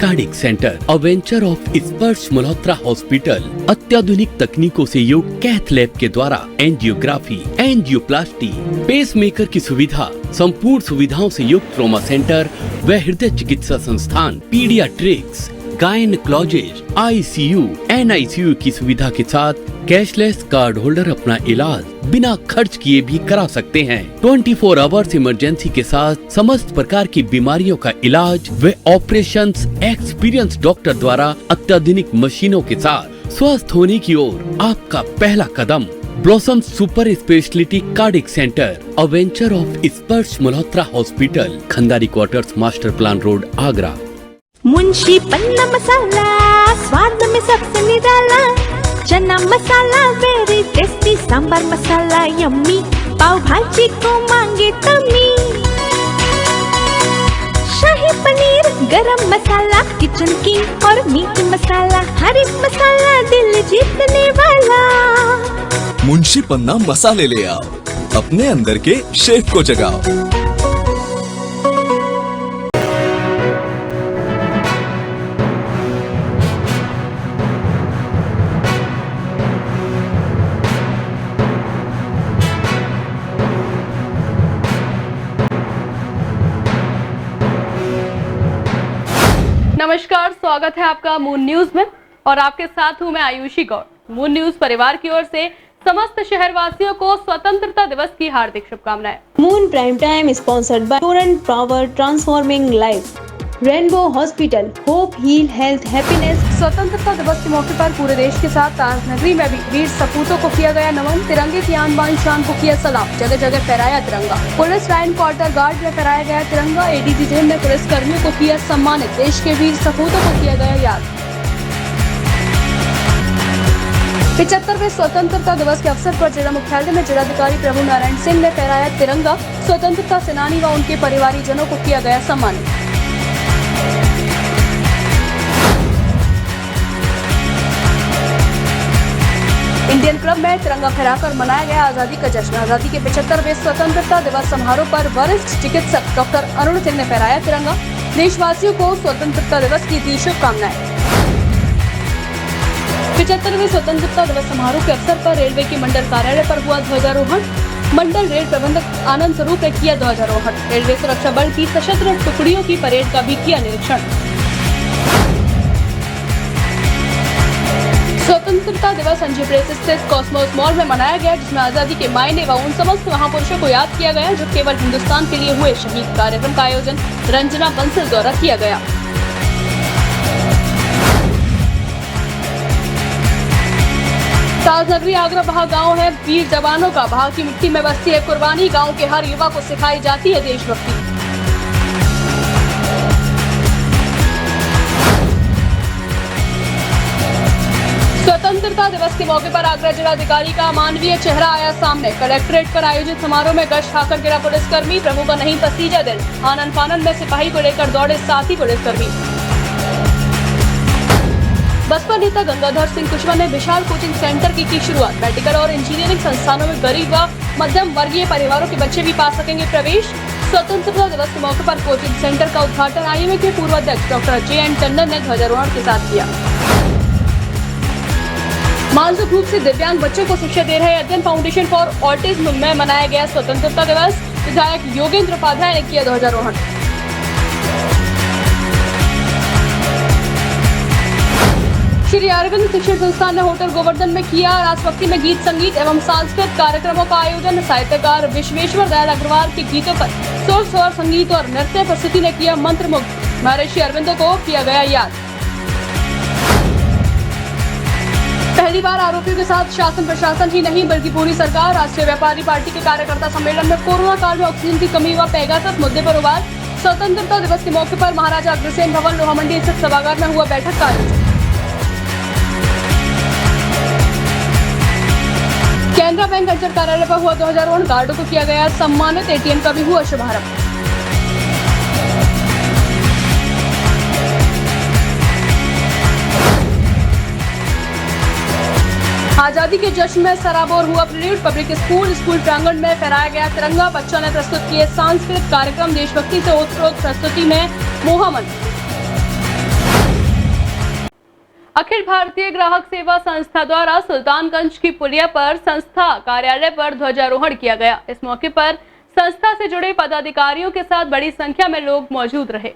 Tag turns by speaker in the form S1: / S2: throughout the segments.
S1: Cardiac centre, a venture of Sparsh Malhotra hospital अत्याधुनिक तकनीकों से युक्त कैथ लैब के द्वारा एंजियोग्राफी, एंजियोप्लास्टी, पेसमेकर की सुविधा, संपूर्ण सुविधाओं से युक्त ट्रॉमा सेंटर व हृदय चिकित्सा संस्थान, पीडियाट्रिक्स, गायनेकोलॉजिस्ट, ICU, NICU की सुविधा के साथ कैशलेस कार्ड होल्डर अपना इलाज बिना खर्च किए भी करा सकते हैं। 24 आवर्स इमरजेंसी के साथ समस्त प्रकार की बीमारियों का इलाज व ऑपरेशंस एक्सपीरियंस डॉक्टर द्वारा अत्याधुनिक मशीनों के साथ स्वस्थ होने की ओर आपका पहला कदम। Blossom super speciality cardiac centre, a venture of Sparsh Malhotra hospital, Khandari quarters, master plan road, Agra.
S2: Munshi Panna masala स्वाद में सबसे निराला, chana masala very tasty, sambar masala yummy, pav bhaji को मांगे तमी, शाही पनीर, गरम मसाला, किचन किंग और मीट मसाला, हर एक मसाला दिल जीतने वाला।
S3: मुंशी पन्ना मसाले ले आओ, अपने अंदर के शेफ को जगाओ।
S4: नमस्कार, स्वागत है आपका मून न्यूज में और आपके साथ हूं मैं आयुषी गौड़। मून न्यूज परिवार की ओर से समस्त शहरवासियों को स्वतंत्रता दिवस की हार्दिक शुभकामनाएं।
S5: Moon Prime Time sponsored by Torrent Power transforming life, Rainbow Hospital, hope heal health happiness.
S4: स्वतंत्रता दिवस के मौके पर पूरे देश के साथ ताजनगरी में भी वीर सपूतों को किया गया नमन, तिरंगे की आन बान शान को किया सलाम, जगह जगह फहराया तिरंगा। पुलिस लाइन क्वार्टर गार्ड में फहराया गया तिरंगा, ADG जेल में पुलिस कर्मियों को किया सम्मानित, देश के वीर सपूतों को किया गया याद। 75वें स्वतंत्रता दिवस के अवसर पर जिला मुख्यालय में जिलाधिकारी प्रभु नारायण सिंह ने फहराया तिरंगा, स्वतंत्रता सेनानी व उनके परिवारीजनों को किया गया सम्मानित। इंडियन क्लब में तिरंगा फहराकर मनाया गया आजादी का जश्न। आजादी के 75वें स्वतंत्रता दिवस समारोह पर वरिष्ठ चिकित्सक डॉक्टर अरुण सिंह ने फहराया तिरंगा, देशवासियों को स्वतंत्रता दिवस की दी शुभकामनाएं। 75वें स्वतंत्रता दिवस समारोह के अवसर पर रेलवे के मंडल कार्यालय पर हुआ ध्वजारोहण। मंडल रेल प्रबंधक आनंद स्वरूप ने किया ध्वजारोहण। रेलवे सुरक्षा बल की सशस्त्र टुकड़ियों की परेड का भी किया निरीक्षण। स्वतंत्रता दिवस संजय प्रेस स्थित कॉस्मोस मॉल में मनाया गया, जिसमें आजादी के मायने व उन समस्त महापुरुषों को याद किया गया जो केवल हिंदुस्तान के लिए हुए शहीद। कार्यक्रम का आयोजन रंजना बंसल द्वारा किया गया। ताजनगरी आगरा बहा गांव है वीर जवानों का, बहा की मिट्टी में बसती है कुर्बानी, गांव के हर युवा को सिखाई जाती है देशभक्ति। स्वतंत्रता दिवस के मौके पर आगरा जिलाधिकारी का मानवीय चेहरा आया सामने। कलेक्ट्रेट पर आयोजित समारोह में गश्त खाकर गिरा पुलिसकर्मी, प्रभु का नहीं पसीजा दिल, आनन फानन में सिपाही को लेकर दौड़े साथी पुलिसकर्मी। बसपा नेता गंगाधर सिंह कुशवाहा ने विशाल कोचिंग सेंटर की शुरुआत। मेडिकल और इंजीनियरिंग संस्थानों में गरीब व मध्यम वर्गीय परिवारों के बच्चे भी पा सकेंगे प्रवेश। स्वतंत्रता दिवस के मौके पर कोचिंग सेंटर का उद्घाटन IMA के पूर्व अध्यक्ष डॉक्टर JN टंडन ने ध्वजारोहण के साथ किया। मानसिक रूप से दिव्यांग बच्चों को शिक्षा दे रहे अध्ययन फाउंडेशन फॉर ऑटिज्म में मनाया गया स्वतंत्रता दिवस। विधायक योगेंद्र उपाध्याय ने किया ध्वजारोहण। श्री अरविंद शिक्षण संस्थान ने होटल गोवर्धन में किया राष्ट्रभक्ति में गीत संगीत एवं सांस्कृतिक कार्यक्रमों का आयोजन। साहित्यकार विश्वेश्वर दयाल अग्रवाल के गीतों पर सुर स्वर संगीत और नृत्य प्रस्तुति ने किया मंत्रमुग्ध। महर्षि अरविंदो को किया गया याद। पहली बार आरोपियों के साथ शासन प्रशासन ही नहीं बल्कि पूरी सरकार। राष्ट्रीय व्यापारी पार्टी के कार्यकर्ता सम्मेलन में कोरोना काल में ऑक्सीजन की कमी व पेगासस मुद्दे पर उबाल। स्वतंत्रता दिवस के मौके पर महाराजा अग्रसेन भवन लोहामंडी स्थित सभागार में हुआ बैठक का आयोजन। केनरा बैंक अंचल कार्यालय पर हुआ ध्वजारोहण। गार्डों को किया गया सम्मानित। ATM का भी हुआ शुभारंभ। आजादी के जश्न में सराबोर हुआ प्रेड। पब्लिक स्कूल प्रांगण में फहराया गया तिरंगा। बच्चों ने प्रस्तुत किए सांस्कृतिक कार्यक्रम। देशभक्ति से ओतप्रोत प्रस्तुति में मोहम्मद अखिल भारतीय ग्राहक सेवा संस्था द्वारा सुल्तानगंज की पुलिया पर संस्था कार्यालय पर ध्वजारोहण किया गया। इस मौके पर संस्था से जुड़े पदाधिकारियों के साथ बड़ी संख्या में लोग मौजूद रहे।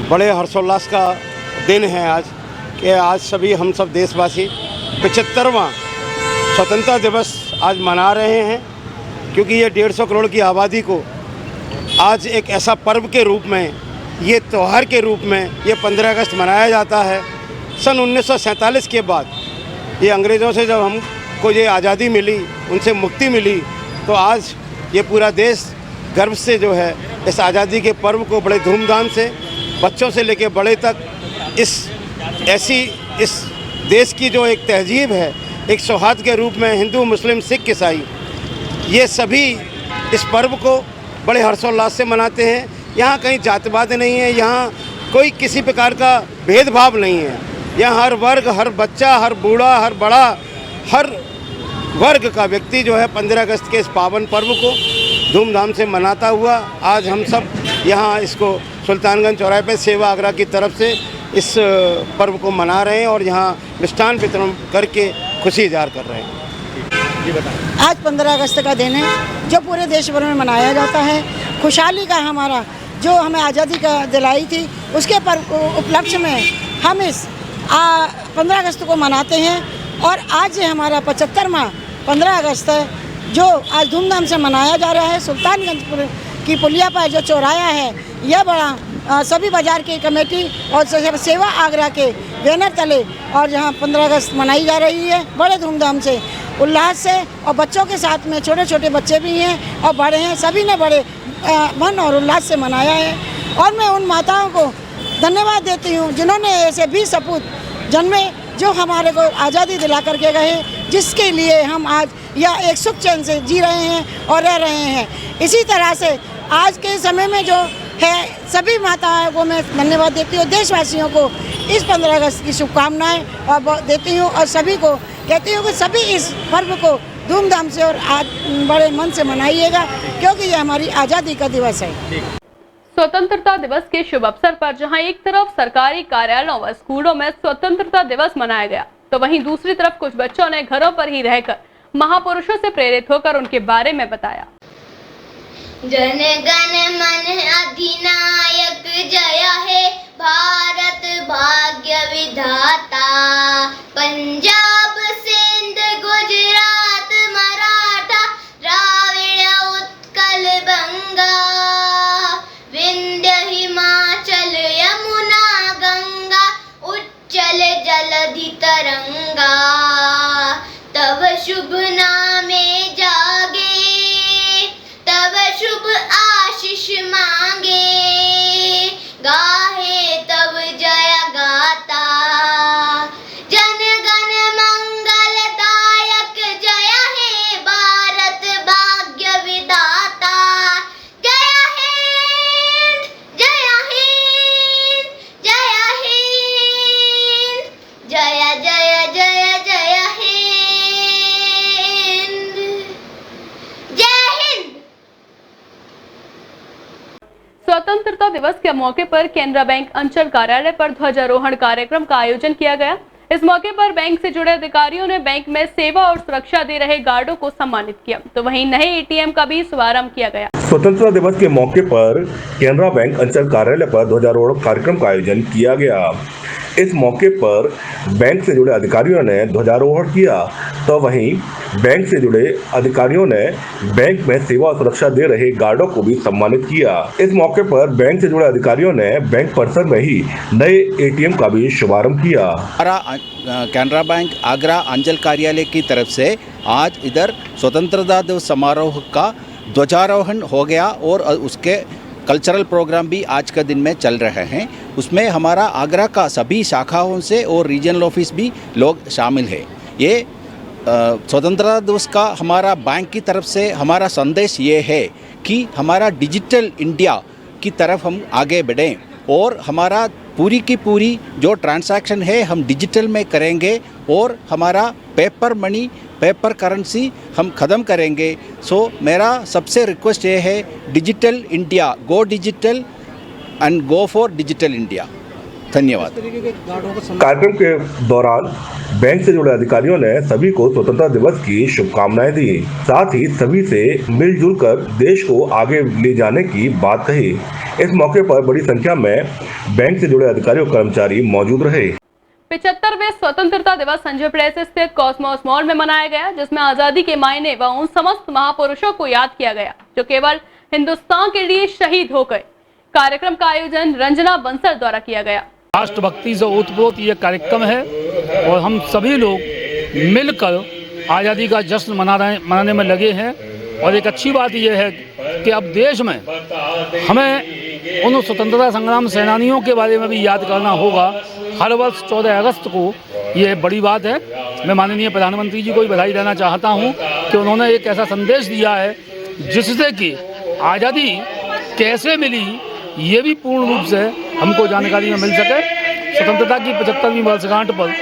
S6: बड़े हर्षोल्लास का दिन है आज कि आज सभी हम सब देशवासी 75वां स्वतंत्रता दिवस आज मना रहे हैं, क्योंकि ये 150 करोड़ की आबादी को आज एक ऐसा पर्व के रूप में, ये त्यौहार के रूप में ये 15 अगस्त मनाया जाता है। सन 1947 के बाद ये अंग्रेज़ों से जब हमको ये आज़ादी मिली, उनसे मुक्ति मिली, तो आज ये पूरा देश गर्व से जो है इस आज़ादी के पर्व को बड़े धूमधाम से बच्चों से लेकर बड़े तक इस देश की जो एक तहजीब है, एक सौहार्द के रूप में हिंदू, मुस्लिम, सिख, ईसाई, ये सभी इस पर्व को बड़े हर्षोल्लास से मनाते हैं। यहाँ कहीं जातिवाद नहीं है, यहाँ कोई किसी प्रकार का भेदभाव नहीं है। यहाँ हर वर्ग, हर बच्चा, हर बूढ़ा, हर बड़ा, हर वर्ग का व्यक्ति जो है 15 अगस्त के इस पावन पर्व को धूमधाम से मनाता हुआ आज हम सब यहाँ इसको सुल्तानगंज चौराहे पे सेवा आगरा की तरफ से इस पर्व को मना रहे हैं और यहाँ मिष्ठान वितरण करके खुशी इज़हार कर रहे हैं। जी बताएं।
S7: आज 15 अगस्त का दिन है जो पूरे देश भर में मनाया जाता है। खुशहाली का हमारा जो हमें आज़ादी का दिलाई थी, उसके उपलक्ष्य में हम इस 15 अगस्त को मनाते हैं। और आज हमारा 75वां 15 अगस्त है जो आज धूमधाम से मनाया जा रहा है। सुल्तानगंज की पुलिया पर जो चौराहा है, यह बड़ा सभी बाज़ार की कमेटी और सेवा आगरा के बैनर तले और जहाँ 15 अगस्त मनाई जा रही है बड़े धूमधाम से, उल्लास से। और बच्चों के साथ में छोटे छोटे बच्चे भी हैं और बड़े हैं, सभी ने बड़े मन और उल्लास से मनाया है। और मैं उन माताओं को धन्यवाद देती हूँ जिन्होंने ऐसे भी सपूत जन्मे जो हमारे को आज़ादी दिला करके गए, जिसके लिए हम आज या एक सुख चैन से जी रहे हैं और रह रहे हैं। इसी तरह से आज के समय में जो है सभी माताओं को मैं धन्यवाद देती हूँ। देशवासियों को इस 15 अगस्त की शुभकामनाएं और देती हूँ और सभी को कहती हूँ कि सभी इस पर्व को धूमधाम से और आज बड़े मन से मनाइएगा, क्योंकि ये हमारी आज़ादी का दिवस है।
S4: स्वतंत्रता दिवस के शुभ अवसर पर जहां एक तरफ सरकारी कार्यालयों व स्कूलों में स्वतंत्रता दिवस मनाया गया, तो वहीं दूसरी तरफ कुछ बच्चों ने घरों पर ही रहकर महापुरुषों से प्रेरित होकर उनके बारे में बताया।
S8: जन गण मन अधिनायक जय है भारत भाग्य विधाता, पंजाब सिंध गुजरात मराठा द्राविड़ उत्कल बंगा, विंध्य हिमाचल यमुना गंगा उच्चल जलधि तरंगा, तब शुभ नामे जागे तब शुभ आशीष मांगे, गाहे तब जय गाता, जन गण मंगलदायक जय है भारत भाग्य विधाता, जय हिंद जय हिंद जय हिंद जय जय जय जय हिंद जय हिंद।
S4: स्वतंत्रता दिवस के मौके पर केनरा बैंक अंचल कार्यालय पर ध्वजारोहण कार्यक्रम का आयोजन किया गया। इस मौके पर बैंक से जुड़े अधिकारियों ने बैंक में सेवा और सुरक्षा दे रहे गार्डों को सम्मानित किया, तो वहीं नए एटीएम का भी शुभारंभ किया गया।
S9: स्वतंत्रता दिवस के मौके पर केनरा बैंक अंचल कार्यालय पर ध्वजारोहण कार्यक्रम का आयोजन किया गया। इस मौके पर बैंक से जुड़े अधिकारियों ने ध्वजारोहण किया, तो वहीं बैंक से जुड़े अधिकारियों ने बैंक में सेवा और सुरक्षा दे रहे गार्डों को भी सम्मानित किया। इस मौके पर बैंक से जुड़े अधिकारियों ने बैंक परिसर में ही नए एटीएम का भी शुभारंभ किया।
S10: केनरा बैंक आगरा अंचल कार्यालय की तरफ से आज इधर स्वतंत्रता दिवस समारोह का ध्वजारोहण हो गया और उसके कल्चरल प्रोग्राम भी आज का दिन में चल रहे हैं। उसमें हमारा आगरा का सभी शाखाओं से और रीजनल ऑफिस भी लोग शामिल हैं। ये स्वतंत्रता दिवस का हमारा बैंक की तरफ से हमारा संदेश ये है कि हमारा डिजिटल इंडिया की तरफ हम आगे बढ़ें और हमारा पूरी की पूरी जो ट्रांजैक्शन है हम डिजिटल में करेंगे और हमारा पेपर मनी, पेपर करेंसी हम ख़त्म करेंगे। सो मेरा सबसे रिक्वेस्ट ये है, digital India, go digital and go for digital India. धन्यवाद।
S9: कार्यक्रम के दौरान बैंक से जुड़े अधिकारियों ने सभी को स्वतंत्रता दिवस की शुभकामनाएं दी। साथ ही सभी से मिलजुल कर देश को आगे ले जाने की बात कही। इस मौके पर बड़ी संख्या में बैंक से जुड़े अधिकारी और कर्मचारी मौजूद रहे।
S4: 75वें स्वतंत्रता दिवस संजय प्लेस स्थित कॉस्मोस मॉल में मनाया गया, जिसमें आजादी के मायने व उन समस्त महापुरुषों को याद किया गया जो केवल हिंदुस्तान के लिए शहीद हो गए। कार्यक्रम का आयोजन रंजना बंसल द्वारा किया गया।
S11: राष्ट्रभक्ति से ओतप्रोत ये कार्यक्रम है और हम सभी लोग मिलकर आज़ादी का जश्न मनाने में लगे हैं। और एक अच्छी बात यह है कि अब देश में हमें उन स्वतंत्रता संग्राम सेनानियों के बारे में भी याद करना होगा। हर वर्ष 14 अगस्त को ये बड़ी बात है। मैं माननीय प्रधानमंत्री जी को भी बधाई देना चाहता हूँ कि उन्होंने एक ऐसा संदेश दिया है जिससे कि आज़ादी कैसे मिली ये भी पूर्ण रूप से हमको जानकारी में मिल सके। स्वतंत्रता की 75वीं वर्षगांठ पर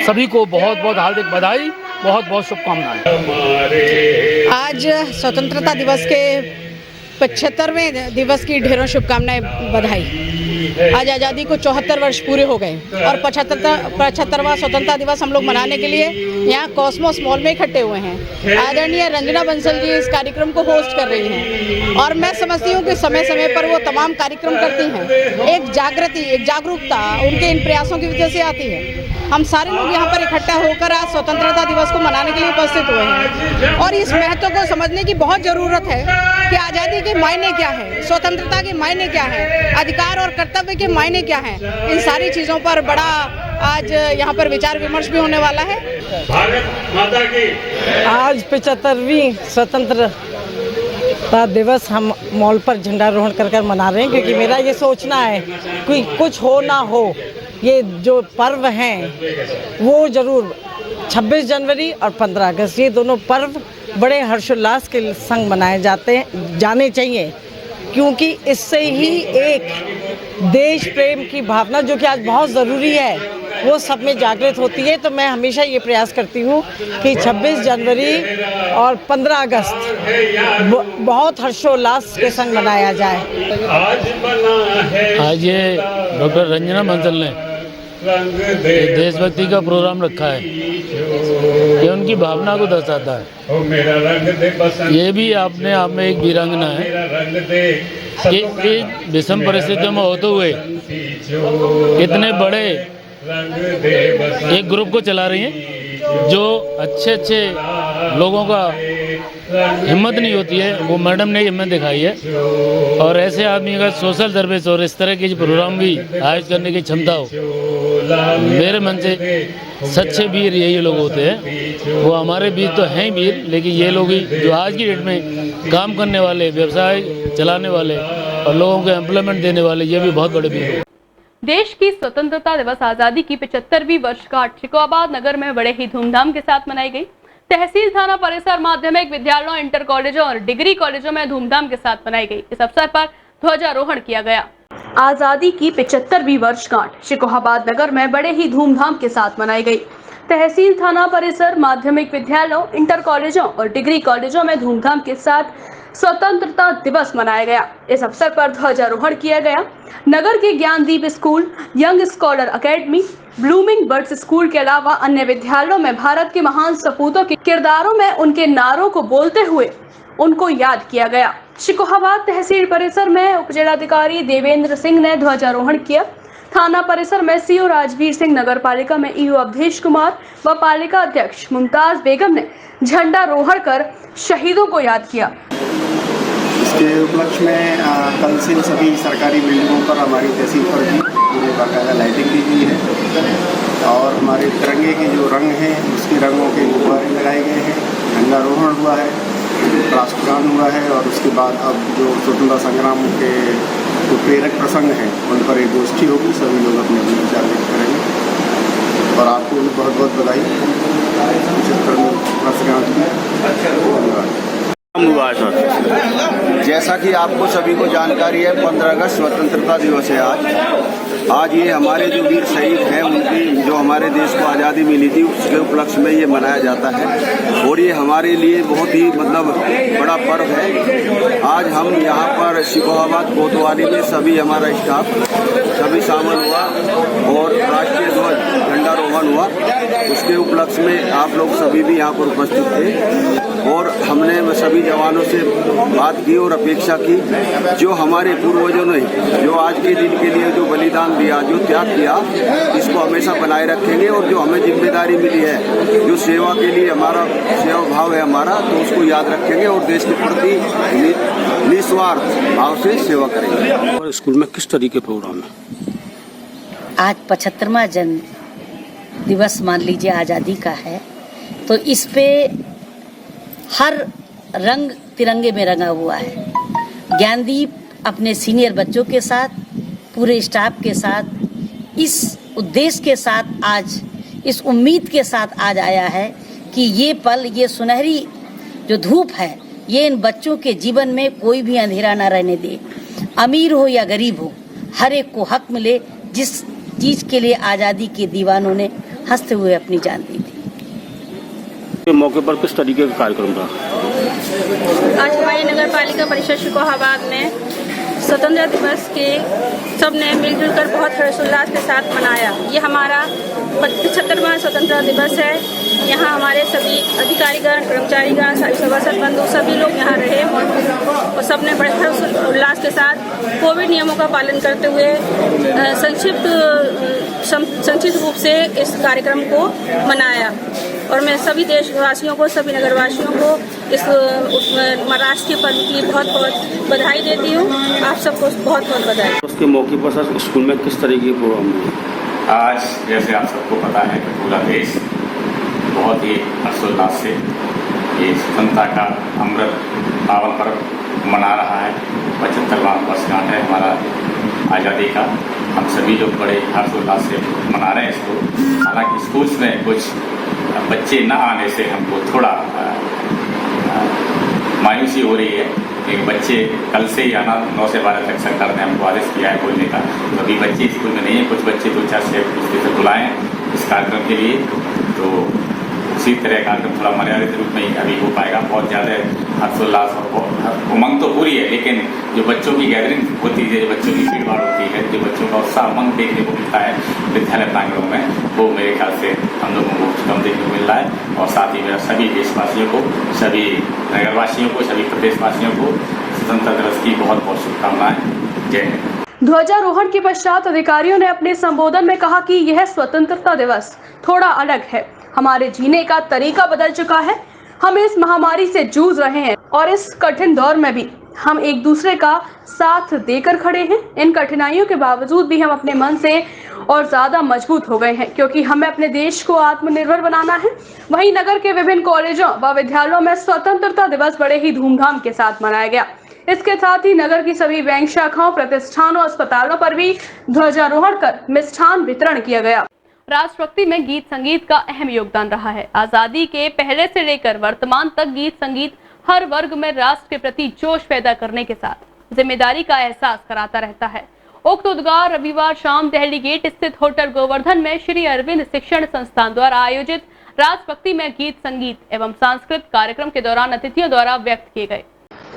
S11: सभी को बहुत बहुत हार्दिक बधाई, बहुत बहुत शुभकामनाएं।
S7: आज स्वतंत्रता दिवस के 75वें दिवस की ढेरों शुभकामनाएं, बधाई। आज आज़ादी को 74 वर्ष पूरे हो गए और 75वां स्वतंत्रता दिवस हम लोग मनाने के लिए यहाँ कॉस्मोस मॉल में इकट्ठे हुए हैं। आदरणीय रंजना बंसल जी इस कार्यक्रम को होस्ट कर रही हैं और मैं समझती हूँ कि समय समय पर वो तमाम कार्यक्रम करती हैं। एक जागृति, एक जागरूकता उनके इन प्रयासों की वजह से आती है। हम सारे लोग यहाँ पर इकट्ठा होकर आज स्वतंत्रता दिवस को मनाने के लिए उपस्थित हुए हैं और इस महत्व को समझने की बहुत ज़रूरत है कि आज़ादी के मायने क्या है, स्वतंत्रता के मायने क्या है, अधिकार और कर्तव्य के मायने क्या हैं। इन सारी चीज़ों पर बड़ा आज यहाँ पर विचार विमर्श भी होने वाला है।
S12: भारत माता की
S7: आज 75वीं स्वतंत्रता दिवस हम मॉल पर झंडारोहण कर मना रहे हैं क्योंकि मेरा ये सोचना है कि कुछ हो ना हो, ये जो पर्व हैं वो ज़रूर 26 जनवरी और 15 अगस्त ये दोनों पर्व बड़े हर्षोल्लास के संग मनाए जाने चाहिए क्योंकि इससे ही एक देश प्रेम की भावना जो कि आज बहुत ज़रूरी है वो सब में जागृत होती है। तो मैं हमेशा ये प्रयास करती हूँ कि 26 जनवरी और 15 अगस्त बहुत हर्षोल्लास के संग मनाया जाए।
S11: आज ये डॉक्टर रंजना बंसल ने देशभक्ति का प्रोग्राम रखा है, ये उनकी भावना को दर्शाता है। ये भी अपने आप में एक वीरांगना है कि विषम परिस्थितियों में होते हुए इतने बड़े एक ग्रुप को चला रही हैं जो अच्छे लोगों का हिम्मत नहीं होती है, वो मैडम ने हिम्मत दिखाई है। और ऐसे आदमी का सोशल सर्विस और इस तरह के प्रोग्राम भी आयोजित करने की क्षमता हो, मेरे मन से सच्चे वीर यही लोग होते हैं। वो हमारे बीच तो हैं वीर, लेकिन ये लोग ही जो आज की डेट में काम करने वाले, व्यवसाय चलाने वाले और लोगों को एम्प्लॉयमेंट देने वाले, ये भी बहुत बड़े वीर हैं।
S4: देश की स्वतंत्रता दिवस आजादी की 75वीं वर्षगांठ शिकोहाबाद नगर में बड़े ही धूमधाम के साथ मनाई गई। तहसील थाना परिसर माध्यमिक विद्यालयों, इंटर कॉलेजों और डिग्री कॉलेजों में धूमधाम के साथ मनाई गई। इस अवसर पर ध्वजारोहण किया गया। आजादी की 75वीं वर्षगांठ शिकोहाबाद नगर में बड़े ही धूमधाम के साथ मनाई गई। तहसील थाना परिसर माध्यमिक विद्यालयों, इंटर कॉलेजों और डिग्री कॉलेजों में धूमधाम के साथ स्वतंत्रता दिवस मनाया गया। इस अवसर पर ध्वजारोहण किया गया। नगर के Gyandeep School, Young Scholar Academy, Blooming Birds School के अलावा अन्य विद्यालयों में भारत के महान सपूतों के किरदारों में उनके नारों को बोलते हुए उनको याद किया गया। शिकोहाबाद तहसील परिसर में उपजिलाधिकारी देवेंद्र सिंह ने ध्वजारोहण किया। थाना परिसर में सीओ राजवीर सिंह, नगर पालिका में ईओ अवधेश कुमार व पालिका अध्यक्ष मुमताज बेगम ने झंडारोहण कर शहीदों को याद किया।
S13: इसके उपलक्ष्य में कल से सभी सरकारी बिल्डिंगों पर हमारी तहसील पर भी पूरे बाकायदा लाइटिंग की गई है और हमारे तिरंगे के जो रंग हैं उसके रंगों के गुब्बारे लगाए गए हैं। झंडारोहण हुआ है, राष्ट्रगान हुआ है और उसके बाद अब जो स्वतंत्रता संग्राम के जो प्रेरक प्रसंग हैं उन पर एक गोष्ठी होगी। सभी लोग अपने अपने विचार व्यक्त करेंगे और आपको भी बहुत बहुत बधाई 75वीं वर्षगांठ की। धन्यवाद।
S14: हुआ सर, जैसा कि आपको सभी को जानकारी है 15 अगस्त स्वतंत्रता दिवस है आज ये हमारे जो वीर शहीद हैं उनकी जो हमारे हमारे देश को आज़ादी मिली थी उसके उपलक्ष्य में ये मनाया जाता है और ये हमारे लिए बहुत ही मतलब बड़ा पर्व है। आज हम यहाँ पर शिकोहाबाद कोतवाली में सभी हमारा स्टाफ सभी शामिल हुआ और राष्ट्रीय ध्वज झंडारोहण हुआ। उसके उपलक्ष्य में आप लोग सभी भी यहाँ पर उपस्थित थे और हमने सभी जवानों से बात की और अपेक्षा की जो हमारे पूर्वजों ने जो आज के दिन के लिए जो बलिदान दिया, जो त्याग किया, इसको हमेशा बनाए रखेंगे और जो हमें जिम्मेदारी मिली है, जो सेवा के लिए हमारा सेवा भाव है हमारा, तो उसको याद रखेंगे और देश के प्रति निस्वार्थ भाव से सेवा करेंगे।
S15: और स्कूल में किस तरीके प्रोग्राम है?
S16: आज 75वां जन्म दिवस मान लीजिए आज़ादी का है, तो इस पे हर रंग तिरंगे में रंगा हुआ है। ज्ञानदीप अपने सीनियर बच्चों के साथ, पूरे स्टाफ के साथ, इस उद्देश्य के साथ आज, इस उम्मीद के साथ आज आया है कि ये पल, ये सुनहरी जो धूप है, ये इन बच्चों के जीवन में कोई भी अंधेरा ना रहने दे। अमीर हो या गरीब हो, हर एक को हक मिले जिस चीज के लिए आज़ादी के दीवानों ने हंसते हुए अपनी जान दी थी।
S15: के मौके पर किस तरीके का कार्यक्रम था?
S4: आज हमारी नगर पालिका परिषद शिकोहाबाद में स्वतंत्रता दिवस के सबने मिलजुल कर बहुत हर्षोल्लास के साथ मनाया। ये हमारा 75वां स्वतंत्रता दिवस है। यहाँ हमारे सभी अधिकारीगण, कर्मचारीगण, सभासद बंधु सभी लोग यहाँ रहे और सबने बड़े हर्षोल्लास के साथ कोविड नियमों का पालन करते हुए संक्षिप्त रूप से इस कार्यक्रम को मनाया। और मैं सभी देशवासियों को, सभी नगरवासियों को इस राष्ट्रीय पर्व की बहुत बहुत बधाई देती हूँ। आप सबको बहुत बहुत बधाई।
S15: उसके मौके पर सर स्कूल में किस तरीके के प्रोग्राम है?
S17: आज जैसे आप सबको पता है कि पूरा देश बहुत ही हर्षोल्लास से ये स्वतंत्रता का अमृत पावन पर्व मना रहा है। 75वां वर्षगांठ है हमारा आज़ादी का। हम सभी लोग बड़े हर्षोल्लास से मना रहे हैं इसको। हालांकि स्कूल्स में कुछ बच्चे न आने से हमको थोड़ा मायूसी हो रही है कि बच्चे कल से ही आना 9 से 12 तक सरकार ने हमको आदेश किया है बोलने का। तो अभी बच्चे स्कूल में नहीं है, कुछ बच्चे 2-4 से बुलाएँ इस कार्यक्रम के लिए। तो उसी तरह कार्यक्रम थोड़ा मर्यादित रूप में ही अभी हो पाएगा। बहुत ज़्यादा हर्षोल्लास और उमंग तो पूरी है, लेकिन जो बच्चों की गैदरिंग होती है, जो बच्चों की भीड़ भाड़ होती है, जो बच्चों का उत्साह उमंग देखने को मिलता है विद्यालय प्रांगणों में, वो मेरे ख्याल से हम लोगों को कम देखने को मिल रहा है। और साथ ही मेरा सभी देशवासियों को, सभी नगरवासियों को, सभी प्रदेशवासियों को स्वतंत्रता दिवस की बहुत बहुत शुभकामनाएं। जय हिंद।
S4: ध्वजारोहण के पश्चात अधिकारियों ने अपने संबोधन में कहा कि यह स्वतंत्रता दिवस थोड़ा अलग है। हमारे जीने का तरीका बदल चुका है। हम इस महामारी से जूझ रहे हैं और इस कठिन दौर में भी हम एक दूसरे का साथ देकर खड़े हैं। इन कठिनाइयों के बावजूद भी हम अपने मन से और ज्यादा मजबूत हो गए हैं, क्योंकि हमें अपने देश को आत्मनिर्भर बनाना है। वहीं नगर के विभिन्न कॉलेजों व विद्यालयों में स्वतंत्रता दिवस बड़े ही धूमधाम के साथ मनाया गया। इसके साथ ही नगर की सभी बैंक शाखाओं, प्रतिष्ठानों, अस्पतालों पर भी ध्वजारोहण कर मिष्ठान वितरण किया गया। राष्ट्रभक्ति में गीत संगीत का अहम योगदान रहा है। आजादी के पहले से लेकर वर्तमान तक गीत संगीत हर वर्ग में राष्ट्र के प्रति जोश पैदा करने के साथ जिम्मेदारी का एहसास कराता रहता है। उक्त उद्गार रविवार शाम दिल्ली गेट स्थित होटल गोवर्धन में श्री अरविंद शिक्षण संस्थान द्वारा आयोजित राष्ट्रभक्ति में गीत संगीत एवं सांस्कृतिक कार्यक्रम के दौरान अतिथियों द्वारा व्यक्त किए गए।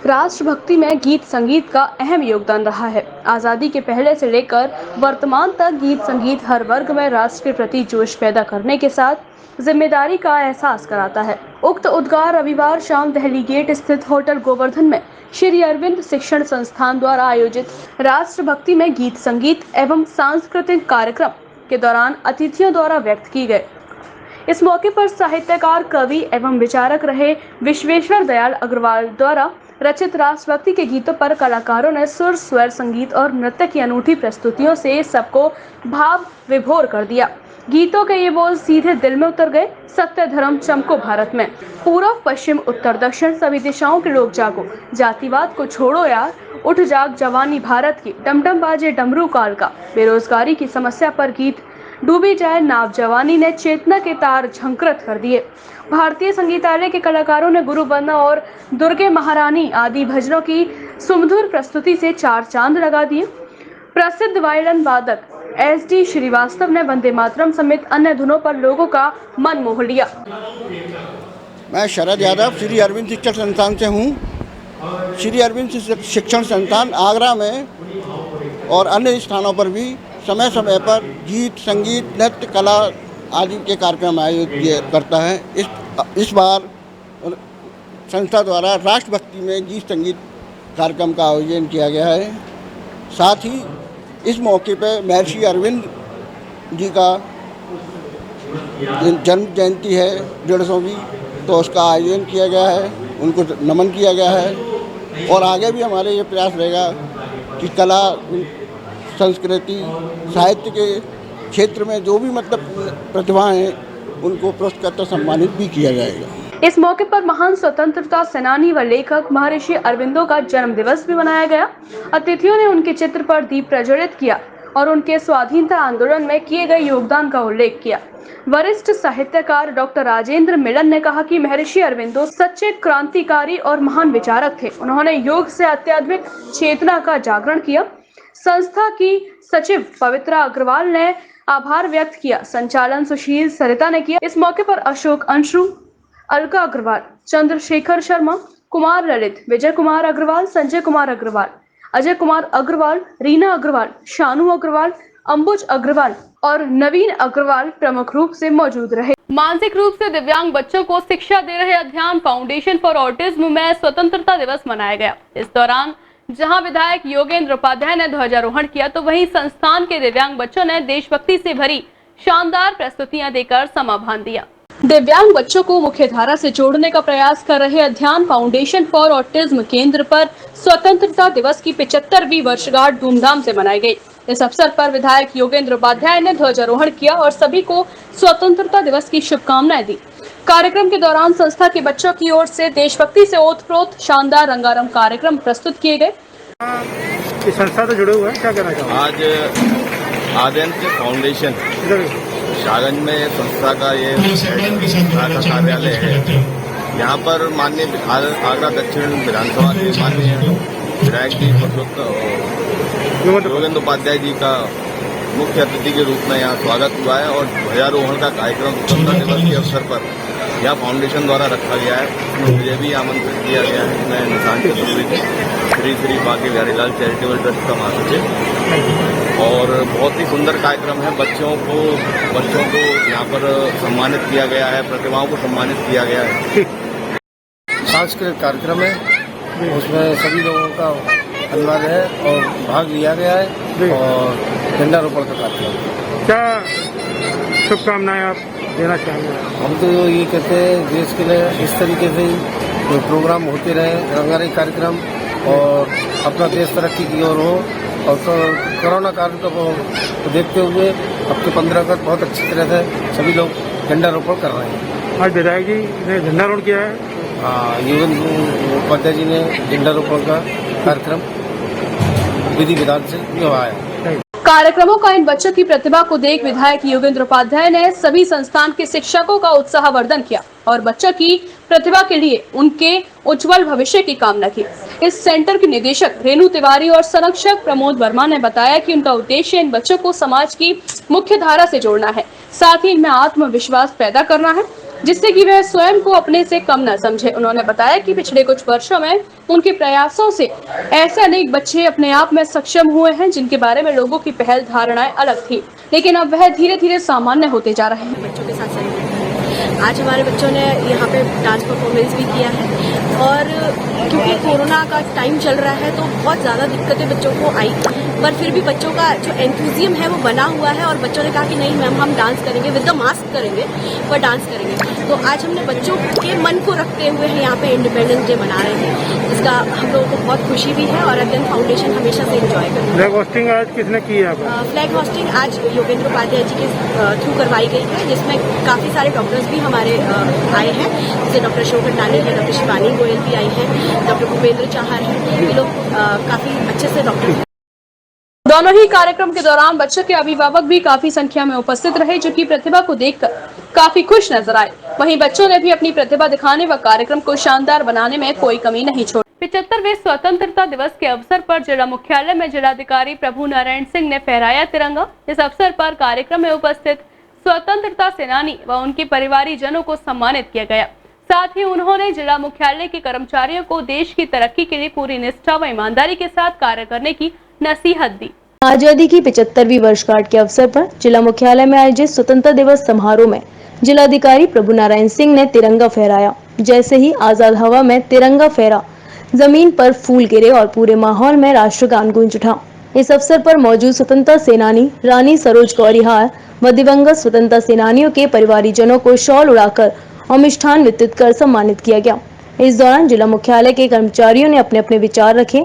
S4: राष्ट्रभक्ति में गीत संगीत का अहम योगदान रहा है। आज़ादी के पहले से लेकर वर्तमान तक गीत संगीत हर वर्ग में राष्ट्र के प्रति जोश पैदा करने के साथ जिम्मेदारी का एहसास कराता है। उक्त उद्गार रविवार शाम दिल्ली गेट स्थित होटल गोवर्धन में श्री अरविंद शिक्षण संस्थान द्वारा आयोजित राष्ट्रभक्ति में गीत संगीत एवं सांस्कृतिक कार्यक्रम के दौरान अतिथियों द्वारा व्यक्त की गए। इस मौके पर साहित्यकार, कवि एवं विचारक रहे विश्वेश्वर दयाल अग्रवाल द्वारा रचित राष्ट्रभक्ति के गीतों पर कलाकारों ने सुर, स्वर, संगीत और नृत्य की अनूठी प्रस्तुतियों से सबको भाव विभोर कर दिया। गीतों के ये बोल सीधे दिल में उतर गए। सत्य धर्म चमको भारत में, पूर्व पश्चिम उत्तर दक्षिण सभी दिशाओं के लोग जागो, जातिवाद को छोड़ो यार, उठ जाग जवानी भारत की, डमडम बाजे डमरू काल का, बेरोजगारी की समस्या पर गीत, डूबी जाए नाव जवानी ने चेतना के तार झंकृत कर दिए। भारतीय संगीतालय के कलाकारों ने गुरु बंदा और दुर्गे महारानी आदि भजनों की सुमधुर प्रस्तुति से चार चांद लगा दिए। प्रसिद्ध वायलिन वादक SD श्रीवास्तव ने वंदे मातरम समेत अन्य धुनों पर लोगों का मन मोह लिया।
S18: मैं शरद यादव श्री अरविंद शिक्षण संस्थान से हूँ। श्री अरविंद शिक्षण संस्थान आगरा में और अन्य स्थानों पर भी समय समय पर गीत, संगीत, नृत्य, कला आदि के कार्यक्रम आयोजित करता है। इस बार संस्था द्वारा राष्ट्रभक्ति में गीत संगीत कार्यक्रम का आयोजन किया गया है। साथ ही इस मौके पर महर्षि अरविंद जी का जन्म जयंती है 150वीं, तो उसका आयोजन किया गया है, उनको नमन किया गया है। और आगे भी हमारे ये प्रयास रहेगा कि कला, संस्कृति, साहित्य के क्षेत्र में जो भी प्रतिभाएं हैं उनको पुरस्कृत सम्मानित भी किया जाएगा।
S4: इस मौके पर महान स्वतंत्रता सेनानी व लेखक महर्षि अरविंदो का जन्म दिवस भी मनाया गया। अतिथियों ने उनके चित्र पर दीप प्रज्वलित किया और उनके स्वाधीनता आंदोलन में किए गए योगदान का उल्लेख किया। वरिष्ठ साहित्यकार डॉक्टर राजेंद्र मिलन ने कहा कि महर्षि अरविंदो सच्चे क्रांतिकारी और महान विचारक थे। उन्होंने योग से आध्यात्मिक चेतना का जागरण किया। संस्था की सचिव पवित्रा अग्रवाल ने आभार व्यक्त किया। संचालन सुशील सरिता ने किया। इस मौके पर अशोक अंशु, अलका अग्रवाल, चंद्रशेखर शर्मा, कुमार ललित, विजय कुमार अग्रवाल, संजय कुमार अग्रवाल, अजय कुमार अग्रवाल, रीना अग्रवाल, शानू अग्रवाल, अंबुज अग्रवाल और नवीन अग्रवाल प्रमुख रूप से मौजूद रहे। मानसिक रूप से दिव्यांग बच्चों को शिक्षा दे रहे अध्ययन फाउंडेशन फॉर ऑटिज्म में स्वतंत्रता दिवस मनाया गया। इस दौरान जहां विधायक योगेंद्र उपाध्याय ने ध्वजारोहण किया, तो वहीं संस्थान के दिव्यांग बच्चों ने देशभक्ति से भरी शानदार प्रस्तुतियां देकर समा बांध दिया। दिव्यांग बच्चों को मुख्य धारा से जोड़ने का प्रयास कर रहे अध्ययन फाउंडेशन फॉर ऑटिज्म केंद्र पर स्वतंत्रता दिवस की 75वीं वर्षगांठ धूमधाम से मनाई गई। इस अवसर पर विधायक योगेंद्र उपाध्याय ने ध्वजारोहण किया और सभी को स्वतंत्रता दिवस की शुभकामनाएं दी। कार्यक्रम के दौरान संस्था के बच्चों की ओर से देशभक्ति से ओतप्रोत शानदार रंगारंग कार्यक्रम प्रस्तुत किए गए।
S19: इस संस्था से जुड़े हुए हैं, क्या कहना चाहोगे?
S20: आज आद्यंत फाउंडेशन शाहगंज में संस्था का ये संस्था का कार्यालय है। यहाँ पर माननीय आगरा दक्षिण विधानसभा के माननीय विधायक जी योगेंद्र उपाध्याय जी का मुख्य अतिथि के रूप में यहाँ स्वागत हुआ है और ध्वजारोहण का कार्यक्रम स्वतंत्रता दिवस के अवसर पर यह फाउंडेशन द्वारा रखा गया है। मुझे भी आमंत्रित किया गया है। मैं निशान चतुर्वेदी श्री श्री बांके बिहारी लाल चैरिटेबल ट्रस्ट का महासचिव। और बहुत ही सुंदर कार्यक्रम है। बच्चों को यहाँ पर सम्मानित किया गया है, प्रतिभाओं को सम्मानित किया गया है।
S19: सांस्कृतिक कार्यक्रम है, उसमें सभी लोगों का अनिवार्य है और भाग लिया गया है और झंडारोहण का कार्यक्रम। क्या शुभकामनाएं आप देना चाहेंगे? हम तो ये कहते हैं देश के लिए इस तरीके से ही प्रोग्राम होते रहे, रंगारंग कार्यक्रम, और अपना देश तरक्की की ओर हो। और कोरोना काल को देखते हुए अब तो 15 अगस्त बहुत अच्छी तरह से सभी लोग झंडारोहण कर रहे हैं। आज विधायक जी ने झंडारोहण किया है। हाँ, योगेंद्र उपाध्याय जी ने झंडारोहण का कार्यक्रम विधि विधान से निभाया।
S4: कार्यक्रमों का इन बच्चों की प्रतिभा को देख विधायक योगेंद्र उपाध्याय ने सभी संस्थान के शिक्षकों का उत्साहवर्धन किया और बच्चों की प्रतिभा के लिए उनके उज्जवल भविष्य की कामना की। इस सेंटर के निदेशक रेणु तिवारी और संरक्षक प्रमोद वर्मा ने बताया कि उनका उद्देश्य इन बच्चों को समाज की मुख्य धारा से जोड़ना है, साथ ही इनमें आत्मविश्वास पैदा करना है, जिससे कि वह स्वयं को अपने से कम न समझे। उन्होंने बताया कि पिछले कुछ वर्षों में उनके प्रयासों से ऐसे अनेक बच्चे अपने आप में सक्षम हुए हैं जिनके बारे में लोगों की पहल धारणाएं अलग थी, लेकिन अब वह धीरे धीरे सामान्य होते जा रहे हैं।
S21: बच्चों के साथ आज हमारे बच्चों ने यहाँ पे डांस परफॉर्मेंस भी किया है और क्योंकि कोरोना का टाइम चल रहा है तो बहुत ज़्यादा दिक्कतें बच्चों को आई, पर फिर भी बच्चों का जो एंथुजियम है वो बना हुआ है और बच्चों ने कहा कि नहीं मैम हम डांस करेंगे, विद द मास्क करेंगे पर डांस करेंगे। तो आज हमने बच्चों के मन को रखते हुए यहाँ पे इंडिपेंडेंस डे मना रहे हैं, जिसका हम लोगों को बहुत खुशी भी है और अध्ययन फाउंडेशन हमेशा से एंजॉय करती है।
S19: फ्लैग होस्टिंग आज किसने की है?
S21: फ्लैग होस्टिंग आज योगेंद्र उपाध्याय जी के थ्रू करवाई गई है, जिसमें काफ़ी सारे डॉक्टर्स भी हमारे आए हैं, जैसे डॉक्टर अशोक अडनानी है, डॉक्टर शिवानी गोयल भी आई हैं, डॉक्टर भूपेंद्र चाहर है। ये लोग काफ़ी अच्छे से डॉक्टर हैं।
S4: दोनों ही कार्यक्रम के दौरान बच्चों के अभिभावक भी काफी संख्या में उपस्थित रहे, जो कि प्रतिभा को देखकर काफी खुश नजर आए। वहीं बच्चों ने भी अपनी प्रतिभा दिखाने व कार्यक्रम को शानदार बनाने में कोई कमी नहीं छोड़ी। 75वें स्वतंत्रता दिवस के अवसर पर जिला मुख्यालय में जिलाधिकारी प्रभु नारायण सिंह ने फहराया तिरंगा। इस अवसर पर कार्यक्रम में उपस्थित स्वतंत्रता सेनानी व उनके परिवारीजनों को सम्मानित किया गया। साथ ही उन्होंने जिला मुख्यालय के कर्मचारियों को देश की तरक्की के लिए पूरी निष्ठा व ईमानदारी के साथ कार्य करने की नसीहत दी।
S5: आजादी की 75वीं वर्षगांठ के अवसर पर जिला मुख्यालय में आयोजित स्वतंत्रता दिवस समारोह में जिलाधिकारी प्रभु नारायण सिंह ने तिरंगा फहराया। जैसे ही आजाद हवा में तिरंगा फहरा, जमीन पर फूल गिरे और पूरे माहौल में राष्ट्रगान गूंज उठा। इस अवसर पर मौजूद स्वतंत्रता सेनानी रानी सरोज गौरिहार व दिवंगत स्वतंत्रता सेनानियों के परिवारीजनों को शॉल उड़ाकर और मिष्ठान वितरित कर सम्मानित किया गया। इस दौरान जिला मुख्यालय के कर्मचारियों ने अपने अपने विचार रखे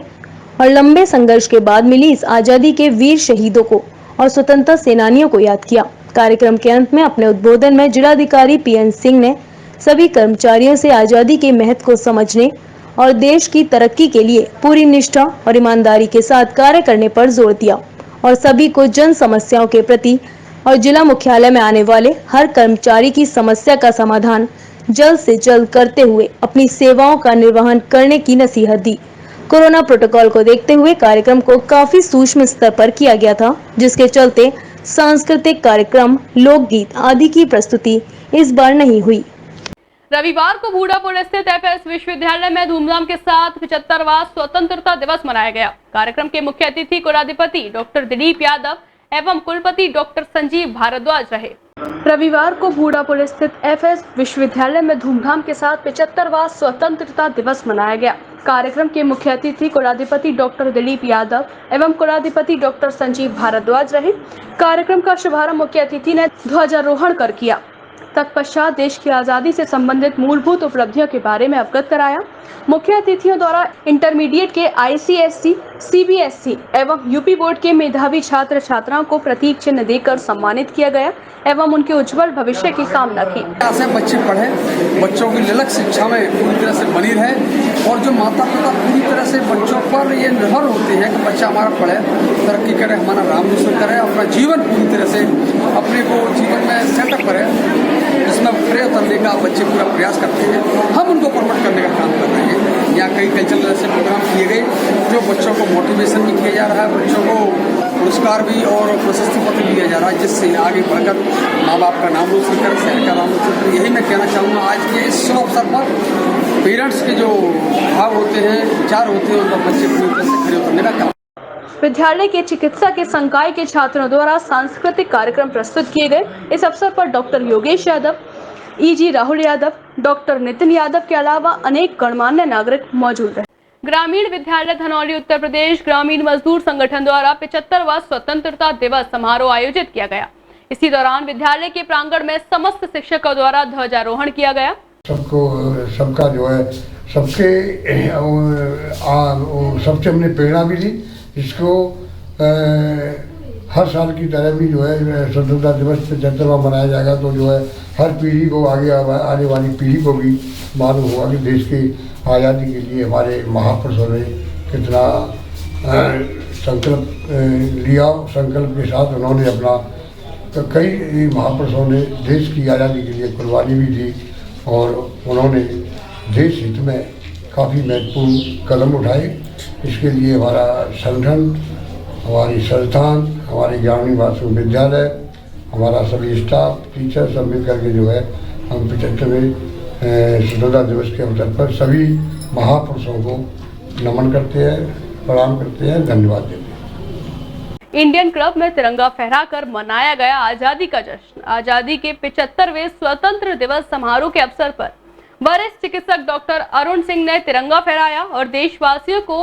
S5: और लंबे संघर्ष के बाद मिली इस आजादी के वीर शहीदों को और स्वतंत्रता सेनानियों को याद किया। कार्यक्रम के अंत में अपने उद्बोधन में जिलाधिकारी पीएन सिंह ने सभी कर्मचारियों से आजादी के महत्व को समझने और देश की तरक्की के लिए पूरी निष्ठा और ईमानदारी के साथ कार्य करने पर जोर दिया और सभी को जन समस्याओं के प्रति और जिला मुख्यालय में आने वाले हर कर्मचारी की समस्या का समाधान जल्द से जल्द करते हुए अपनी सेवाओं का निर्वहन करने की नसीहत दी। कोरोना प्रोटोकॉल को देखते हुए कार्यक्रम को काफी सूक्ष्म स्तर पर किया गया था, जिसके चलते सांस्कृतिक कार्यक्रम, लोकगीत आदि की प्रस्तुति इस बार नहीं हुई।
S4: रविवार को बूढ़ापुर स्थित एफएस विश्वविद्यालय में धूमधाम के साथ 75वां स्वतंत्रता दिवस मनाया गया। कार्यक्रम के मुख्य अतिथि कुलाधिपति डॉक्टर दिलीप यादव एवं कुलपति डॉक्टर संजीव भारद्वाज रहे। रविवार को बूढ़ापुर स्थित एफएस विश्वविद्यालय में धूमधाम के साथ 75वां स्वतंत्रता दिवस मनाया गया। कार्यक्रम के मुख्य अतिथि कुलाधिपति डॉक्टर दिलीप यादव एवं कुलाधिपति डॉक्टर संजीव भारद्वाज रहे। कार्यक्रम का शुभारंभ मुख्य अतिथि ने ध्वजारोहण कर किया। तत्पश्चात देश की आज़ादी से संबंधित मूलभूत उपलब्धियों के बारे में अवगत कराया। मुख्य अतिथियों द्वारा इंटरमीडिएट के आईसीएसई, सीबीएसई एवं यूपी बोर्ड के मेधावी छात्र छात्राओं को प्रतीक चिन्ह देकर सम्मानित किया गया एवं उनके उज्जवल भविष्य की कामना की।
S1: ऐसे बच्चे पढ़े, बच्चों की ललक शिक्षा में पूरी तरह से बनी रहे और जो माता पिता पूरी तरह से बच्चों पर ये निर्भर होते हैं कि बच्चा हमारा पढ़े, तरक्की करे, हमारा नाम रोशन करे, अपना जीवन पूरी तरह से अपने को जीवन में सेटअप करे, जिसमें प्रयत्न करने का बच्चे पूरा प्रयास करते हैं। हम उनको प्रमोट करने का काम कर रहे हैं। यहाँ कई कल्चरल ऐसे प्रोग्राम किए गए जो बच्चों को मोटिवेशन भी किया जा रहा है, बच्चों को पुरस्कार भी और प्रशस्ति पत्र दिया जा रहा है, जिससे आगे बढ़कर माँ बाप का नाम रोशन करे, शहर का नाम रोशन करे। यही मैं कहना चाहूँगा। आज के इस शुभ अवसर पर पेरेंट्स के जो भाव होते हैं, विचार होते हैं, उन पर बच्चे पूरी तरह से खड़े उतरने का काम।
S4: विद्यालय के चिकित्सा के संकाय के छात्रों द्वारा सांस्कृतिक कार्यक्रम प्रस्तुत किए गए। इस अवसर पर doctor Yogesh Yadav, easy Rahul Yadav, doctor Nitin Yadav के अलावा अनेक गणमान्य नागरिक मौजूद रहे। ग्रामीण विद्यालय धनौली उत्तर प्रदेश ग्रामीण मजदूर संगठन द्वारा 75वां स्वतंत्रता दिवस समारोह आयोजित किया गया। इसी दौरान विद्यालय के प्रांगण में समस्त शिक्षकों द्वारा ध्वजारोहण किया गया।
S19: सबका जो है सबसे हमने प्रेरणा भी ली, जिसको हर साल की तरह भी जो है स्वतंत्रता दिवस 75वां मनाया जाएगा। तो जो है हर पीढ़ी को आगे आने वाली पीढ़ी को भी मालूम होगा कि देश की आज़ादी के लिए हमारे महापुरुषों ने कितना संकल्प लिया। संकल्प के साथ उन्होंने अपना कई महापुरुषों ने देश की आज़ादी के लिए कुर्बानी भी दी और उन्होंने देश हित में काफ़ी महत्वपूर्ण कदम उठाए। इसके लिए हमारा संगठन, हमारी संस्थान, हमारे ग्रामीण वास्तु विद्यालय, हमारा सभी स्टाफ, टीचर सब मिल करके जो है हम 75वें स्वतंत्रता दिवस के अवसर पर सभी महापुरुषों को नमन करते हैं, प्रणाम करते हैं, धन्यवाद देते हैं।
S4: इंडियन क्लब में तिरंगा फहराकर मनाया गया आजादी का जश्न। आजादी के 75वें स्वतंत्र दिवस समारोह के अवसर पर वरिष्ठ चिकित्सक डॉक्टर अरुण सिंह ने तिरंगा फहराया और देशवासियों को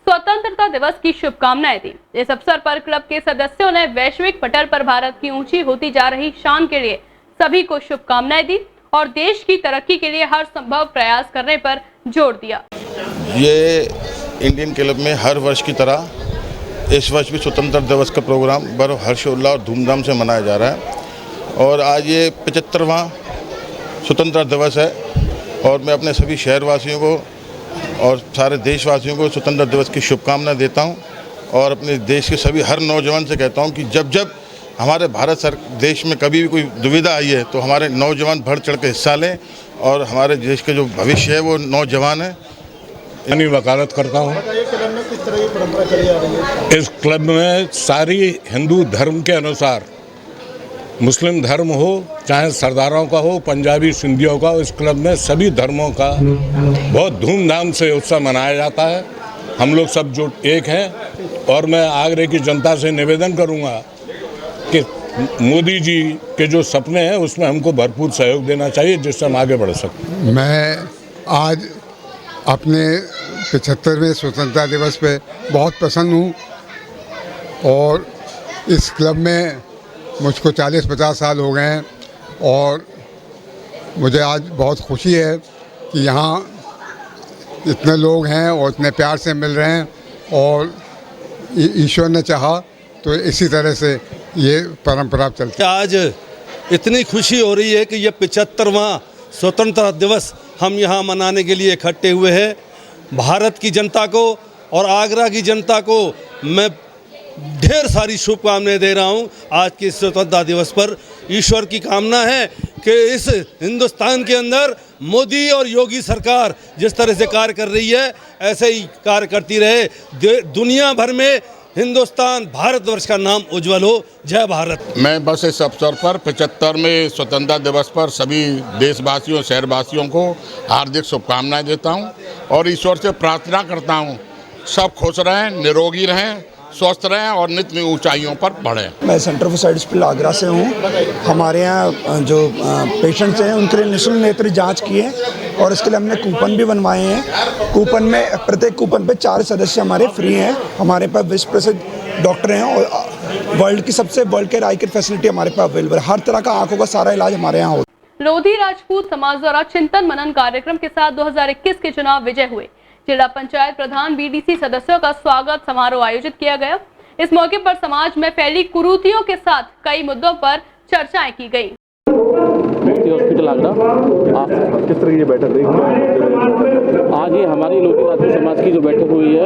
S4: स्वतंत्रता दिवस की शुभकामनाएं दी। इस अवसर पर क्लब के सदस्यों ने वैश्विक पटल पर भारत की ऊंची होती जा रही शान के लिए सभी को शुभकामनाएं दी और देश की तरक्की के लिए हर संभव प्रयास करने पर जोर दिया।
S20: ये इंडियन क्लब में हर वर्ष की तरह इस वर्ष भी स्वतंत्रता दिवस का प्रोग्राम बड़े हर्षोल्लास और धूमधाम से मनाया जा रहा है और आज ये 75वां स्वतंत्रता दिवस है और मैं अपने सभी शहरवासियों को और सारे देशवासियों को स्वतंत्रता दिवस की शुभकामनाएं देता हूं और अपने देश के सभी हर नौजवान से कहता हूं कि जब जब हमारे देश में कभी भी कोई दुविधा आई है तो हमारे नौजवान बढ़ चढ़ के हिस्सा लें और हमारे देश के जो भविष्य है वो नौजवान है।
S2: यानी वकालत करता हूँ।
S19: किस तरह की परंपरा चली आ रही है?
S2: इस क्लब में सारी हिंदू धर्म के अनुसार, मुस्लिम धर्म हो चाहे सरदारों का हो, पंजाबी सिंधियों का, इस क्लब में सभी धर्मों का बहुत धूमधाम से उत्सव मनाया जाता है। हम लोग सब जो एक हैं, और मैं आगरे की जनता से निवेदन करूंगा कि मोदी जी के जो सपने हैं उसमें हमको भरपूर सहयोग देना चाहिए, जिससे हम आगे बढ़ सकते।
S22: मैं आज अपने 75वें स्वतंत्रता दिवस पे बहुत प्रसन्न हूँ और इस क्लब में मुझको 40-50 साल हो गए हैं और मुझे आज बहुत खुशी है कि यहाँ इतने लोग हैं और इतने प्यार से मिल रहे हैं और ईश्वर ने चाहा तो इसी तरह से ये परंपरा चलती है।
S23: आज इतनी खुशी हो रही है कि ये 75वां स्वतंत्रता दिवस हम यहाँ मनाने के लिए इकट्ठे हुए हैं। भारत की जनता को और आगरा की जनता को मैं ढेर सारी शुभकामनाएं दे रहा हूं आज के स्वतंत्रता दिवस पर। ईश्वर की कामना है कि इस हिंदुस्तान के अंदर मोदी और योगी सरकार जिस तरह से कार्य कर रही है ऐसे ही कार्य करती रहे। दुनिया भर में हिंदुस्तान भारतवर्ष का नाम उज्जवल हो। जय भारत।
S2: मैं बस इस अवसर पर 75वें स्वतंत्रता दिवस पर सभी देशवासियों, शहरवासियों को हार्दिक शुभकामनाएं देता हूं और ईश्वर से प्रार्थना करता हूं सब खुश रहें, निरोगी रहें, स्वस्थ रहें और नित्य नई ऊंचाइयों पर बढ़ें।
S24: मैं centre for side spill Agra से हूँ। हमारे यहाँ जो पेशेंट्स हैं उनके लिए निःशुल्क नेत्र जांच की है और इसके लिए हमने कूपन भी बनवाए हैं। कूपन में प्रत्येक कूपन पे 4 सदस्य हमारे फ्री हैं। हमारे पास विश्व प्रसिद्ध डॉक्टर हैं और world care I care facility हमारे पास अवेलेबल है। हर तरह का आंखों का सारा इलाज हमारे यहाँ होता है।
S4: लोधी राजपूत समाज द्वारा चिंतन मनन कार्यक्रम के साथ 2021 के चुनाव विजय हुए जिला पंचायत प्रधान बीडीसी सदस्यों का स्वागत समारोह आयोजित किया गया। इस मौके पर समाज में फैली कुरीतियों के साथ कई मुद्दों पर चर्चाएं की गई।
S15: हॉस्पिटल आगरा आज किस तरह की बैठक रही? आज ये हमारी लोधी राजपूत समाज की जो बैठक हुई है,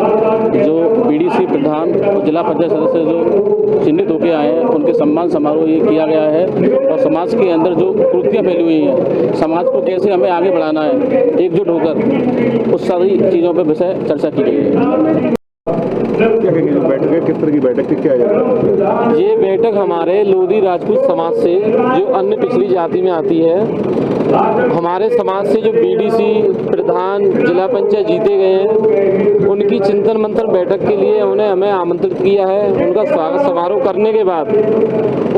S15: जो बीडीसी प्रधान और जिला पंचायत सदस्य जो चिन्हित होकर आए हैं उनके सम्मान समारोह ये किया गया है और समाज के अंदर जो कुरीतियाँ फैली हुई हैं, समाज को कैसे हमें आगे बढ़ाना है, एकजुट होकर उस सारी चीज़ों पर विषय चर्चा की गई है।
S2: क्या कहेंगे जो बैठक है, किस तरह की बैठक थी, क्या है?
S15: ये बैठक हमारे लोधी राजपूत समाज से जो अन्य पिछड़ी जाति में आती है, हमारे समाज से जो बीडीसी प्रधान जिला पंचायत जीते गए हैं उनकी चिंतन मंथन बैठक के लिए उन्हें हमें आमंत्रित किया है। उनका स्वागत समारोह करने के बाद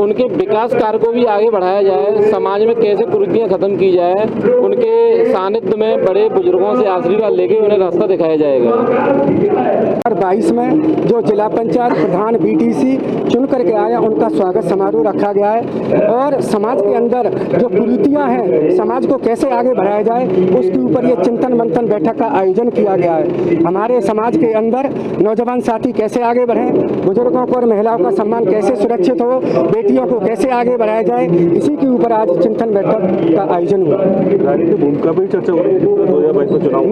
S15: उनके विकास कार्य को भी आगे बढ़ाया जाए, समाज में कैसे कुरीतियाँ खत्म की जाए, उनके सानिध्य में बड़े बुजुर्गों से आशीर्वाद लेके उन्हें रास्ता दिखाया जाएगा।
S25: 2022 में जो जिला पंचायत प्रधान बीडीसी चुन करके आया उनका स्वागत समारोह रखा गया है और समाज के अंदर जो कुरीतियाँ हैं समाज को कैसे आगे बढ़ाया जाए उसके ऊपर ये चिंतन मंथन बैठक का आयोजन किया गया है। हमारे समाज के अंदर नौजवान साथी कैसे आगे बढ़ें, बुजुर्गों को और महिलाओं का सम्मान कैसे सुरक्षित हो, बेटियों को कैसे आगे बढ़ाया जाए, इसी के ऊपर आज चिंतन बैठक का आयोजन हुआ।
S2: भूमिका पर चर्चा हो रही है,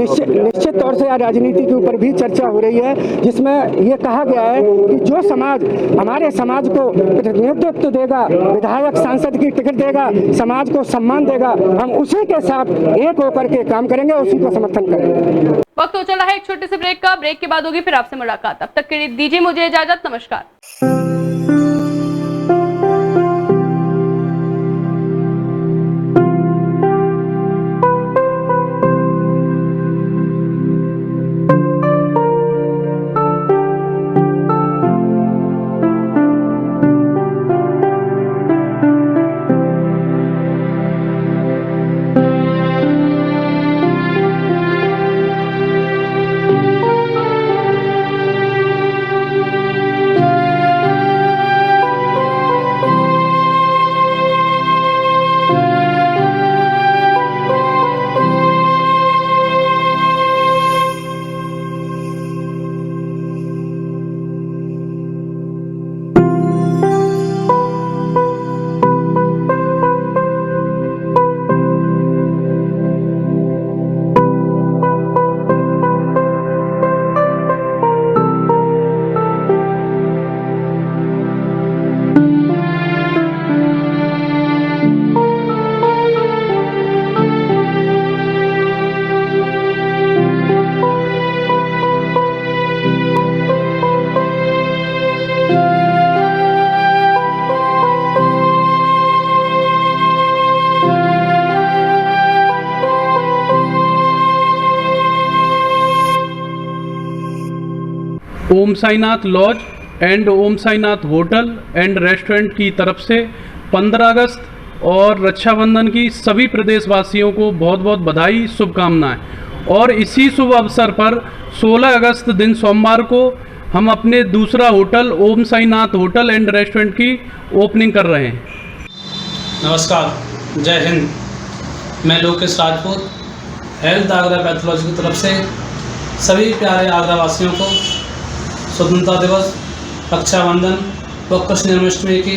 S25: निश्चित तौर से राजनीति के ऊपर भी चर्चा हो रही है, जिसमें ये कहा गया है कि जो समाज हमारे समाज को नेतृत्व देगा, विधायक सांसद की टिकट देगा, समाज को सम्मान देगा, हम उसी के साथ एक होकर के काम करेंगे, उसी को समर्थन करेंगे।
S4: वक्त हो चला है एक छोटे से ब्रेक का। ब्रेक के बाद होगी फिर आपसे मुलाकात। तब तक के लिए दीजिए मुझे इजाजत। नमस्कार।
S3: Om Sainath lodge and Om Sainath hotel and restaurant की तरफ से 15 अगस्त और रक्षाबंधन की सभी प्रदेशवासियों को बहुत बहुत बधाई, शुभकामनाएं। और इसी शुभ अवसर पर 16 अगस्त दिन सोमवार को हम अपने दूसरा hotel Om Sainath hotel and restaurant की ओपनिंग कर रहे हैं।
S6: नमस्कार, जय हिंद। मैं लोकेश राजपूत, हेल्थ आगरा पैथोलॉजी की तरफ से सभी प्यारे आगरा वासियों को स्वतंत्रता दिवस, रक्षाबंधन व कृष्ण जन्माष्टमी की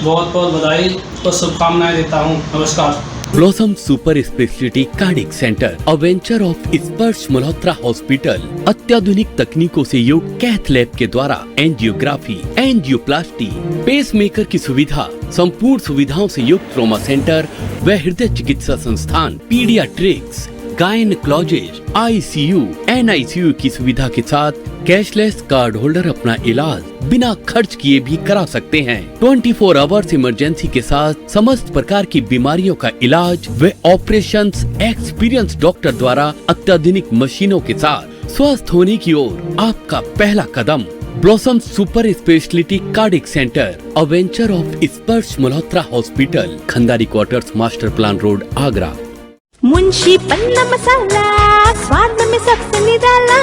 S6: बहुत बहुत बधाई और शुभकामनाएं देता हूं। नमस्कार।
S8: Blossom super speciality cardiac centre, a venture of Sparsh Malhotra hospital, अत्याधुनिक तकनीकों से युक्त कैथ लैब के द्वारा एंजियोग्राफी, एंजियोप्लास्टी, पेसमेकर की सुविधा, संपूर्ण सुविधाओं से युक्त ट्रॉमा सेंटर व हृदय चिकित्सा संस्थान, पीडियाट्रिक्स, गायनेकोलॉजिस्ट, ICU, NICU की सुविधा के साथ कैशलेस कार्ड होल्डर अपना इलाज बिना खर्च किए भी करा सकते हैं। 24 आवर्स इमरजेंसी के साथ समस्त प्रकार की बीमारियों का इलाज व ऑपरेशंस एक्सपीरियंस डॉक्टर द्वारा अत्याधुनिक मशीनों के साथ स्वस्थ होने की ओर आपका पहला कदम। Blossom super speciality cardiac centre, a venture of Sparsh Malhotra hospital, Khandari quarters, master plan road, Agra.
S9: Munshi Panna masala, स्वाद में सबसे निराला,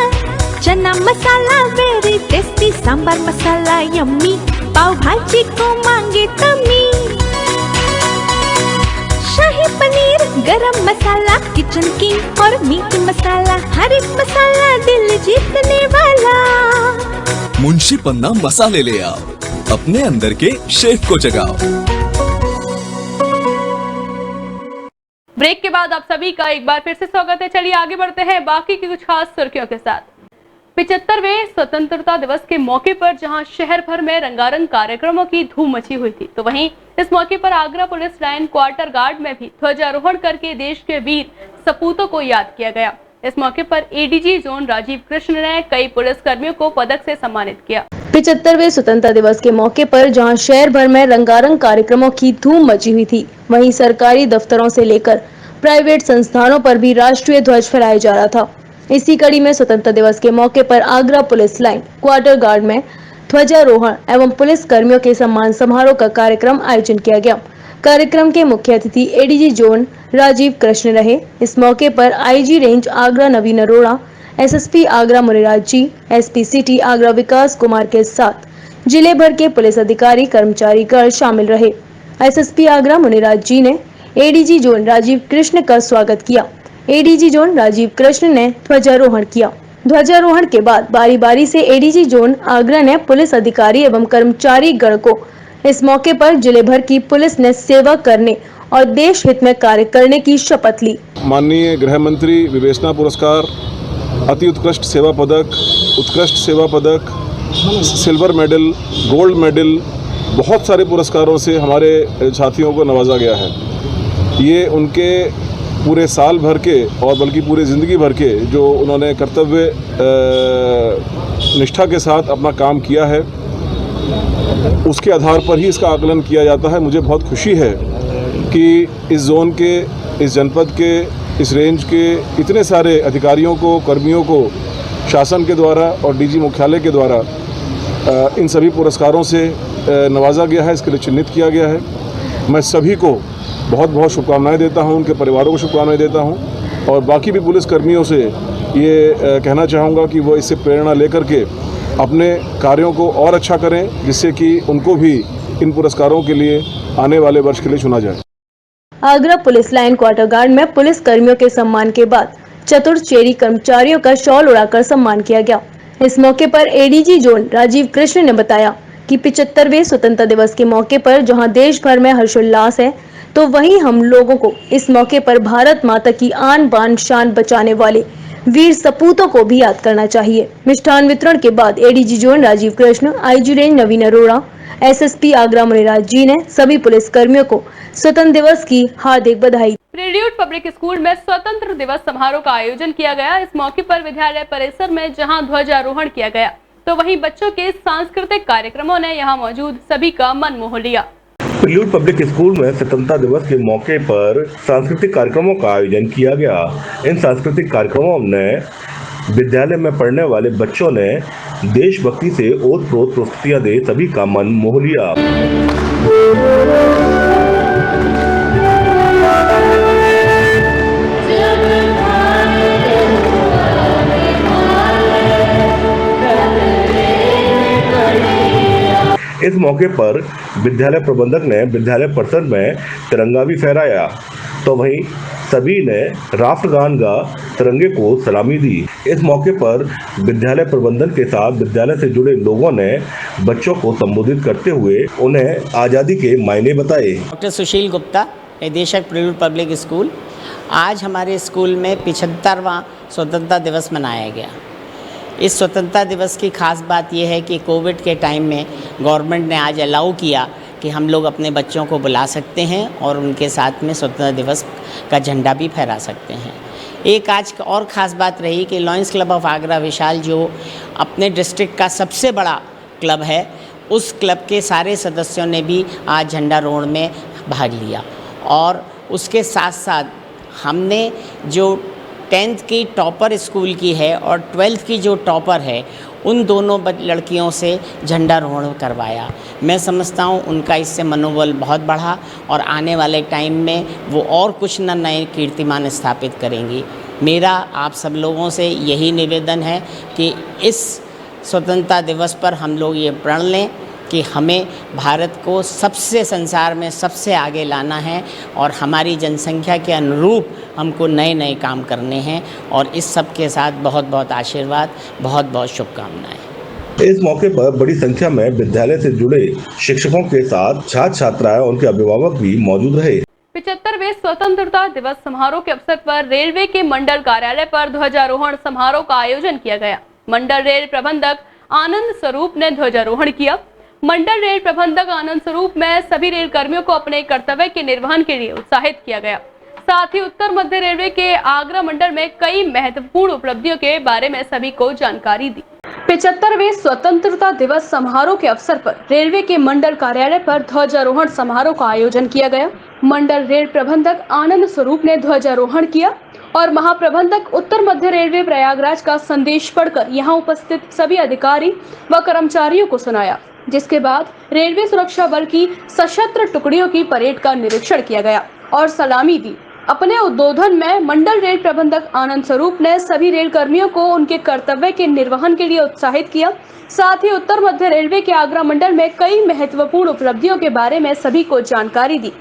S9: chana masala very tasty, sambar masala yummy, pav bhaji को मांगे तमी, शाही पनीर, गरम मसाला, किचन किंग और मीट मसाला, हर एक मसाला दिल जीतने वाला।
S10: मुंशी पन्ना मसाले ले आओ, अपने अंदर के शेफ को जगाओ।
S4: ब्रेक के बाद आप सभी का एक बार फिर से स्वागत है। चलिए आगे बढ़ते हैं बाकी की कुछ खास सुर्खियों के साथ। 75वें स्वतंत्रता दिवस के मौके पर जहां शहर भर में रंगारंग कार्यक्रमों की धूम मची हुई थी, तो वहीं इस मौके पर Agra police line quarter guard में भी ध्वजारोहण करके देश के वीर सपूतों को याद किया गया। इस मौके पर ADG जोन राजीव कृष्ण ने कई पुलिस कर्मियों को पदक से सम्मानित किया।
S5: 75वें स्वतंत्रता दिवस के मौके पर जहां शहर भर में रंगारंग कार्यक्रमों की धूम मची हुई थी, वहीं सरकारी दफ्तरों से लेकर प्राइवेट संस्थानों पर भी राष्ट्रीय ध्वज फहराया जा रहा था। इसी कड़ी में स्वतंत्रता दिवस के मौके पर Agra police line quarter guard में ध्वजारोहण एवं पुलिस कर्मियों के सम्मान समारोह का कार्यक्रम आयोजन किया गया। कार्यक्रम के मुख्य अतिथि ADG जोन राजीव कृष्ण रहे। इस मौके पर IG रेंज आगरा नवीन अरोड़ा, SSP आगरा मुनिराज जी, SP सिटी आगरा विकास कुमार के साथ जिले भर के पुलिस अधिकारी कर्मचारी गण शामिल रहे। SSP आगरा मुनिराज जी ने ADG जोन राजीव कृष्ण का स्वागत किया। ADG जोन राजीव कृष्ण ने ध्वजारोहण किया। ध्वजारोहण के बाद बारी बारी से ADG जोन आगरा ने पुलिस अधिकारी एवं कर्मचारी गण को इस मौके पर जिले भर की पुलिस ने सेवा करने और देश हित में कार्य करने की शपथ ली।
S26: माननीय गृह मंत्री विवेचना पुरस्कार, अति उत्कृष्ट सेवा पदक, उत्कृष्ट सेवा पदक, सिल्वर मेडल, गोल्ड मेडल, बहुत सारे पुरस्कारों से हमारे साथियों को नवाजा गया है। ये उनके पूरे साल भर के और बल्कि पूरे ज़िंदगी भर के जो उन्होंने कर्तव्य निष्ठा के साथ अपना काम किया है, उसके आधार पर ही इसका आकलन किया जाता है। मुझे बहुत खुशी है कि इस जोन के, इस जनपद के, इस रेंज के इतने सारे अधिकारियों को, कर्मियों को शासन के द्वारा और DG मुख्यालय के द्वारा इन सभी पुरस्कारों से नवाजा गया है, इसके लिए चिन्हित किया गया है। मैं सभी को बहुत बहुत शुभकामनाएं देता हूं, उनके परिवारों को शुभकामनाएं देता हूं और बाकी भी पुलिस कर्मियों से ये कहना चाहूँगा कि वो इससे प्रेरणा लेकर के अपने कार्यों को और अच्छा करें, जिससे कि उनको भी इन पुरस्कारों के लिए आने वाले वर्ष के लिए चुना जाए।
S5: Agra police line quarter guard में पुलिस कर्मियों के सम्मान के बाद चतुर्चेरी कर्मचारियों का शॉल उड़ाकर सम्मान किया गया। इस मौके पर ADG जोन राजीव कृष्ण ने बताया कि 75वें स्वतंत्रता दिवस के मौके पर जहां देश भर में हर्षोल्लास है, तो वहीं हम लोगों को इस मौके पर भारत माता की आन बान शान बचाने वाले वीर सपूतों को भी याद करना चाहिए। मिष्ठान वितरण के बाद ADG zone Rajeev Krishna, IG range Naveen Arora, SSP Agra Muniraj ji ने सभी पुलिस कर्मियों को स्वतंत्र दिवस की हार्दिक बधाई।
S4: प्रेड्यूट पब्लिक स्कूल में स्वतंत्र दिवस समारोह का आयोजन किया गया। इस मौके पर विद्यालय परिसर में जहां ध्वजारोहण किया गया, तो वहीं बच्चों के सांस्कृतिक कार्यक्रमों ने यहां मौजूद सभी का मन मोह लिया।
S27: प्रेड्यूट पब्लिक स्कूल में स्वतंत्रता दिवस के मौके पर सांस्कृतिक कार्यक्रमों का आयोजन किया गया। इन सांस्कृतिक कार्यक्रमों ने विद्यालय में पढ़ने वाले बच्चों ने देशभक्ति से ओत-प्रोत प्रस्तुतियां दे सभी का मन मोह लिया। इस मौके पर विद्यालय प्रबंधक ने विद्यालय परिसर में तिरंगा भी फहराया, तो वहीं सभी ने राष्ट्रगान गा तिरंगे को सलामी दी। इस मौके पर विद्यालय प्रबंधन के साथ विद्यालय से जुड़े लोगों ने बच्चों को संबोधित करते हुए उन्हें आज़ादी के मायने बताए।
S7: डॉक्टर सुशील गुप्ता, निदेशक प्रिलूर पब्लिक स्कूल। आज हमारे स्कूल में 75वां स्वतंत्रता दिवस मनाया गया। इस स्वतंत्रता दिवस की खास बात यह है कि कोविड के टाइम में गवर्नमेंट ने आज अलाउ किया कि हम लोग अपने बच्चों को बुला सकते हैं और उनके साथ में स्वतंत्रता दिवस का झंडा भी फहरा सकते हैं। एक आज और ख़ास बात रही कि लॉयंस क्लब ऑफ आगरा विशाल, जो अपने डिस्ट्रिक्ट का सबसे बड़ा क्लब है, उस क्लब के सारे सदस्यों ने भी आज झंडारोहण में भाग लिया। और उसके साथ साथ हमने जो 10th की टॉपर स्कूल की है और 12th की जो टॉपर है, उन दोनों लड़कियों से झंडारोहण करवाया। मैं समझता हूँ उनका इससे मनोबल बहुत बढ़ा और आने वाले टाइम में वो और कुछ न नए कीर्तिमान स्थापित करेंगी। मेरा आप सब लोगों से यही निवेदन है कि इस स्वतंत्रता दिवस पर हम लोग ये प्रण लें कि हमें भारत को सबसे संसार में सबसे आगे लाना है और हमारी जनसंख्या के अनुरूप हमको नए नए काम करने हैं। और इस सब के साथ बहुत बहुत आशीर्वाद, बहुत बहुत शुभकामनाएं।
S27: इस मौके पर बड़ी संख्या में विद्यालय से जुड़े शिक्षकों के साथ छात्र छात्राएं और उनके अभिभावक भी मौजूद रहे।
S4: 75वें स्वतंत्रता दिवस समारोह के अवसर पर रेलवे के मंडल कार्यालय पर ध्वजारोहण समारोह का आयोजन किया गया। मंडल रेल प्रबंधक आनंद स्वरूप ने ध्वजारोहण किया। मंडल रेल प्रबंधक आनंद स्वरूप में सभी रेल कर्मियों को अपने कर्तव्य के निर्वहन के लिए उत्साहित किया गया। साथ ही उत्तर मध्य रेलवे के आगरा मंडल में कई महत्वपूर्ण उपलब्धियों के बारे में सभी को जानकारी दी। 75वें स्वतंत्रता दिवस समारोह के अवसर पर रेलवे के मंडल कार्यालय पर ध्वजारोहण समारोह का आयोजन किया गया। मंडल रेल प्रबंधक आनंद स्वरूप ने ध्वजारोहण किया और महाप्रबंधक उत्तर मध्य रेलवे प्रयागराज का संदेश पढ़कर यहाँ उपस्थित सभी अधिकारी व कर्मचारियों को सुनाया, जिसके बाद रेलवे सुरक्षा बल की सशस्त्र टुकड़ियों की परेड का निरीक्षण किया गया और सलामी दी। अपने उद्बोधन में मंडल रेल प्रबंधक आनंद स्वरूप ने सभी रेल कर्मियों को उनके कर्तव्य के निर्वहन के लिए उत्साहित किया। साथ ही उत्तर मध्य रेलवे के आगरा मंडल में कई महत्वपूर्ण उपलब्धियों के बारे में सभी को जानकारी दी।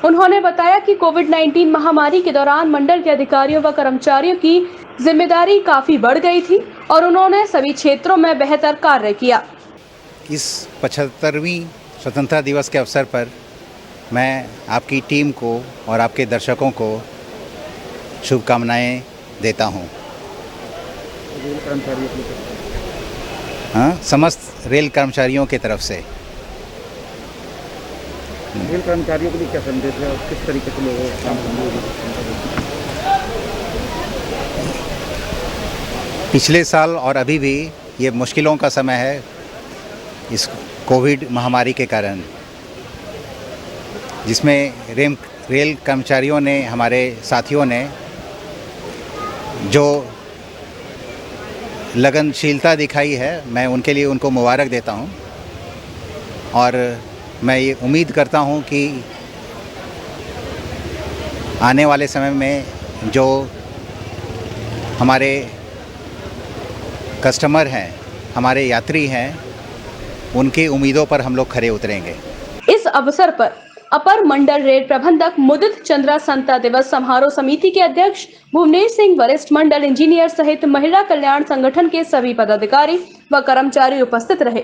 S4: उन्होंने बताया कि कोविड-19 महामारी के दौरान मंडल के अधिकारियों व कर्मचारियों की जिम्मेदारी काफी बढ़ गई थी और उन्होंने सभी क्षेत्रों में बेहतर कार्य किया।
S11: इस 75वीं स्वतंत्रता दिवस के अवसर पर मैं आपकी टीम को और आपके दर्शकों को शुभकामनाएं देता हूं। समस्त रेल कर्मचारियों की तरफ से।
S19: रेल कर्मचारियों के लिए क्या संदेश है और किस तरीके से लोगों को काम करना है?
S11: पिछले साल और अभी भी ये मुश्किलों का समय है इस कोविड महामारी के कारण, जिसमें रेल कर्मचारियों ने, हमारे साथियों ने जो लगनशीलता दिखाई है, मैं उनके लिए उनको मुबारक देता हूं। और मैं ये उम्मीद करता हूं कि आने वाले समय में जो हमारे कस्टमर हैं, हमारे यात्री हैं, उनकी उम्मीदों पर हम लोग खरे उतरेंगे।
S4: इस अवसर पर अपर मंडल रेल प्रबंधक मुदित चंद्रा संता दिवस समारोह समिति के अध्यक्ष भुवनेश सिंह, वरिष्ठ मंडल इंजीनियर सहित महिला कल्याण संगठन के सभी पदाधिकारी व कर्मचारी उपस्थित रहे।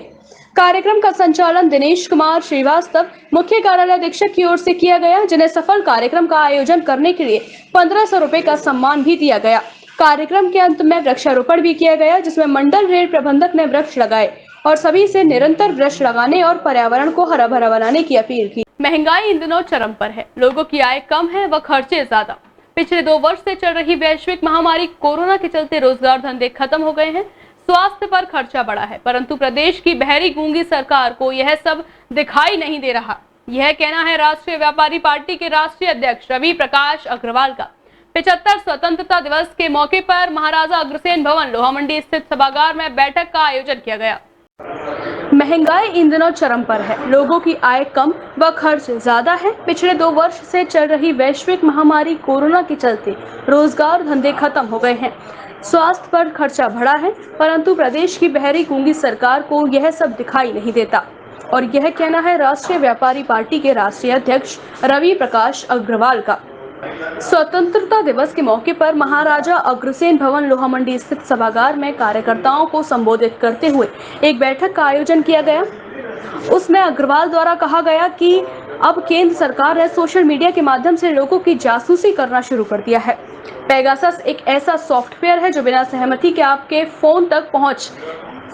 S4: कार्यक्रम का संचालन दिनेश कुमार श्रीवास्तव, मुख्य कार्यालय अधीक्षक की ओर से किया गया, जिन्हें सफल कार्यक्रम का आयोजन करने के लिए 1500 रुपए का सम्मान भी दिया गया। कार्यक्रम के अंत में वृक्षारोपण भी किया गया, जिसमें मंडल रेल प्रबंधक ने वृक्ष लगाए और सभी से निरंतर वृक्ष लगाने और पर्यावरण को हरा भरा बनाने की अपील की। महंगाई इन दिनों चरम पर है, लोगों की आय कम है व खर्चे ज्यादा। पिछले 2 वर्ष से चल रही वैश्विक महामारी कोरोना के चलते रोजगार धंधे खत्म हो गए हैं, स्वास्थ्य पर खर्चा बढ़ा है, परंतु प्रदेश की बहरी गूंगी सरकार को यह सब दिखाई नहीं दे रहा। यह कहना है राष्ट्रीय व्यापारी पार्टी के राष्ट्रीय अध्यक्ष रवि प्रकाश अग्रवाल का। 75 स्वतंत्रता दिवस के मौके पर महाराजा अग्रसेन भवन लोहा मंडी स्थित सभागार में बैठक का आयोजन किया गया। महंगाई इन दिनों चरम पर है। लोगों की आय कम व खर्च ज्यादा है। पिछले 2 वर्ष से चल रही वैश्विक महामारी कोरोना के चलते रोजगार धंधे खत्म हो गए हैं। स्वास्थ्य पर खर्चा बढ़ा है, परंतु प्रदेश की बहरी गूंगी सरकार को यह सब दिखाई नहीं देता। और यह कहना है राष्ट्रीय व्यापारी पार्टी के राष्ट्रीय अध्यक्ष रवि प्रकाश अग्रवाल का। स्वतंत्रता दिवस के मौके पर महाराजा अग्रसेन भवन लोहा मंडी स्थित सभागार में कार्यकर्ताओं को संबोधित करते हुए एक बैठक का आयोजन किया गया। उसमें अग्रवाल द्वारा कहा गया कि अब केंद्र सरकार ने सोशल मीडिया के माध्यम से लोगों की जासूसी करना शुरू कर दिया है। पेगासस एक ऐसा सॉफ्टवेयर है जो बिना सहमति के आपके फोन तक पहुंच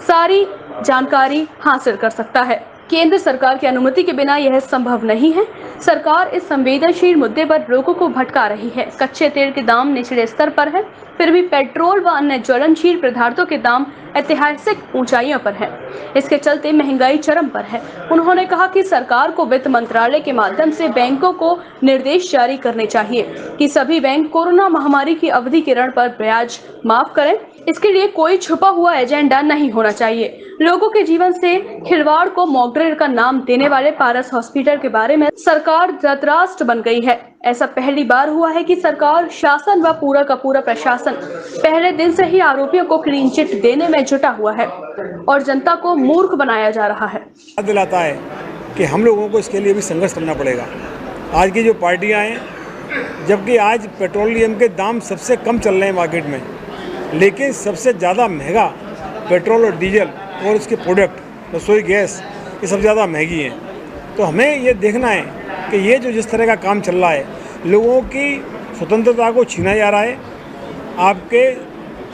S4: सारी जानकारी हासिल कर सकता है। केंद्र सरकार की अनुमति के बिना यह संभव नहीं है। सरकार इस संवेदनशील मुद्दे पर लोगों को भटका रही है। कच्चे तेल के दाम निचले स्तर पर है, फिर भी पेट्रोल व अन्य ज्वलनशील पदार्थों के दाम ऐतिहासिक ऊंचाइयों पर हैं। इसके चलते महंगाई चरम पर है। उन्होंने कहा कि सरकार को वित्त मंत्रालय के माध्यम से बैंकों को निर्देश जारी करने चाहिए कि सभी बैंक कोरोना महामारी की अवधि के ऋण पर ब्याज माफ करें। इसके लिए कोई छुपा हुआ एजेंडा नहीं होना चाहिए। लोगों के जीवन से खिलवाड़ को मॉकड्रिल का नाम देने वाले पारस हॉस्पिटल के बारे में सरकार धृतराष्ट्र बन गई है। ऐसा पहली बार हुआ है कि सरकार, शासन व पूरा का पूरा प्रशासन पहले दिन से ही आरोपियों को क्लीन चिट देने में जुटा हुआ है और जनता को मूर्ख बनाया जा रहा है।
S12: दिलाता है कि हम लोगों को इसके लिए भी संघर्ष करना पड़ेगा। आज की जो पार्टियां हैं, जबकि आज पेट्रोलियम के दाम सबसे कम चल रहे हैं मार्केट में, लेकिन सबसे ज़्यादा महंगा पेट्रोल और डीजल और उसके प्रोडक्ट रसोई गैस ये सबसे ज़्यादा महंगी हैं। तो हमें ये देखना है कि ये जो जिस तरह का काम चल रहा है, लोगों की स्वतंत्रता को छीना जा रहा है। आपके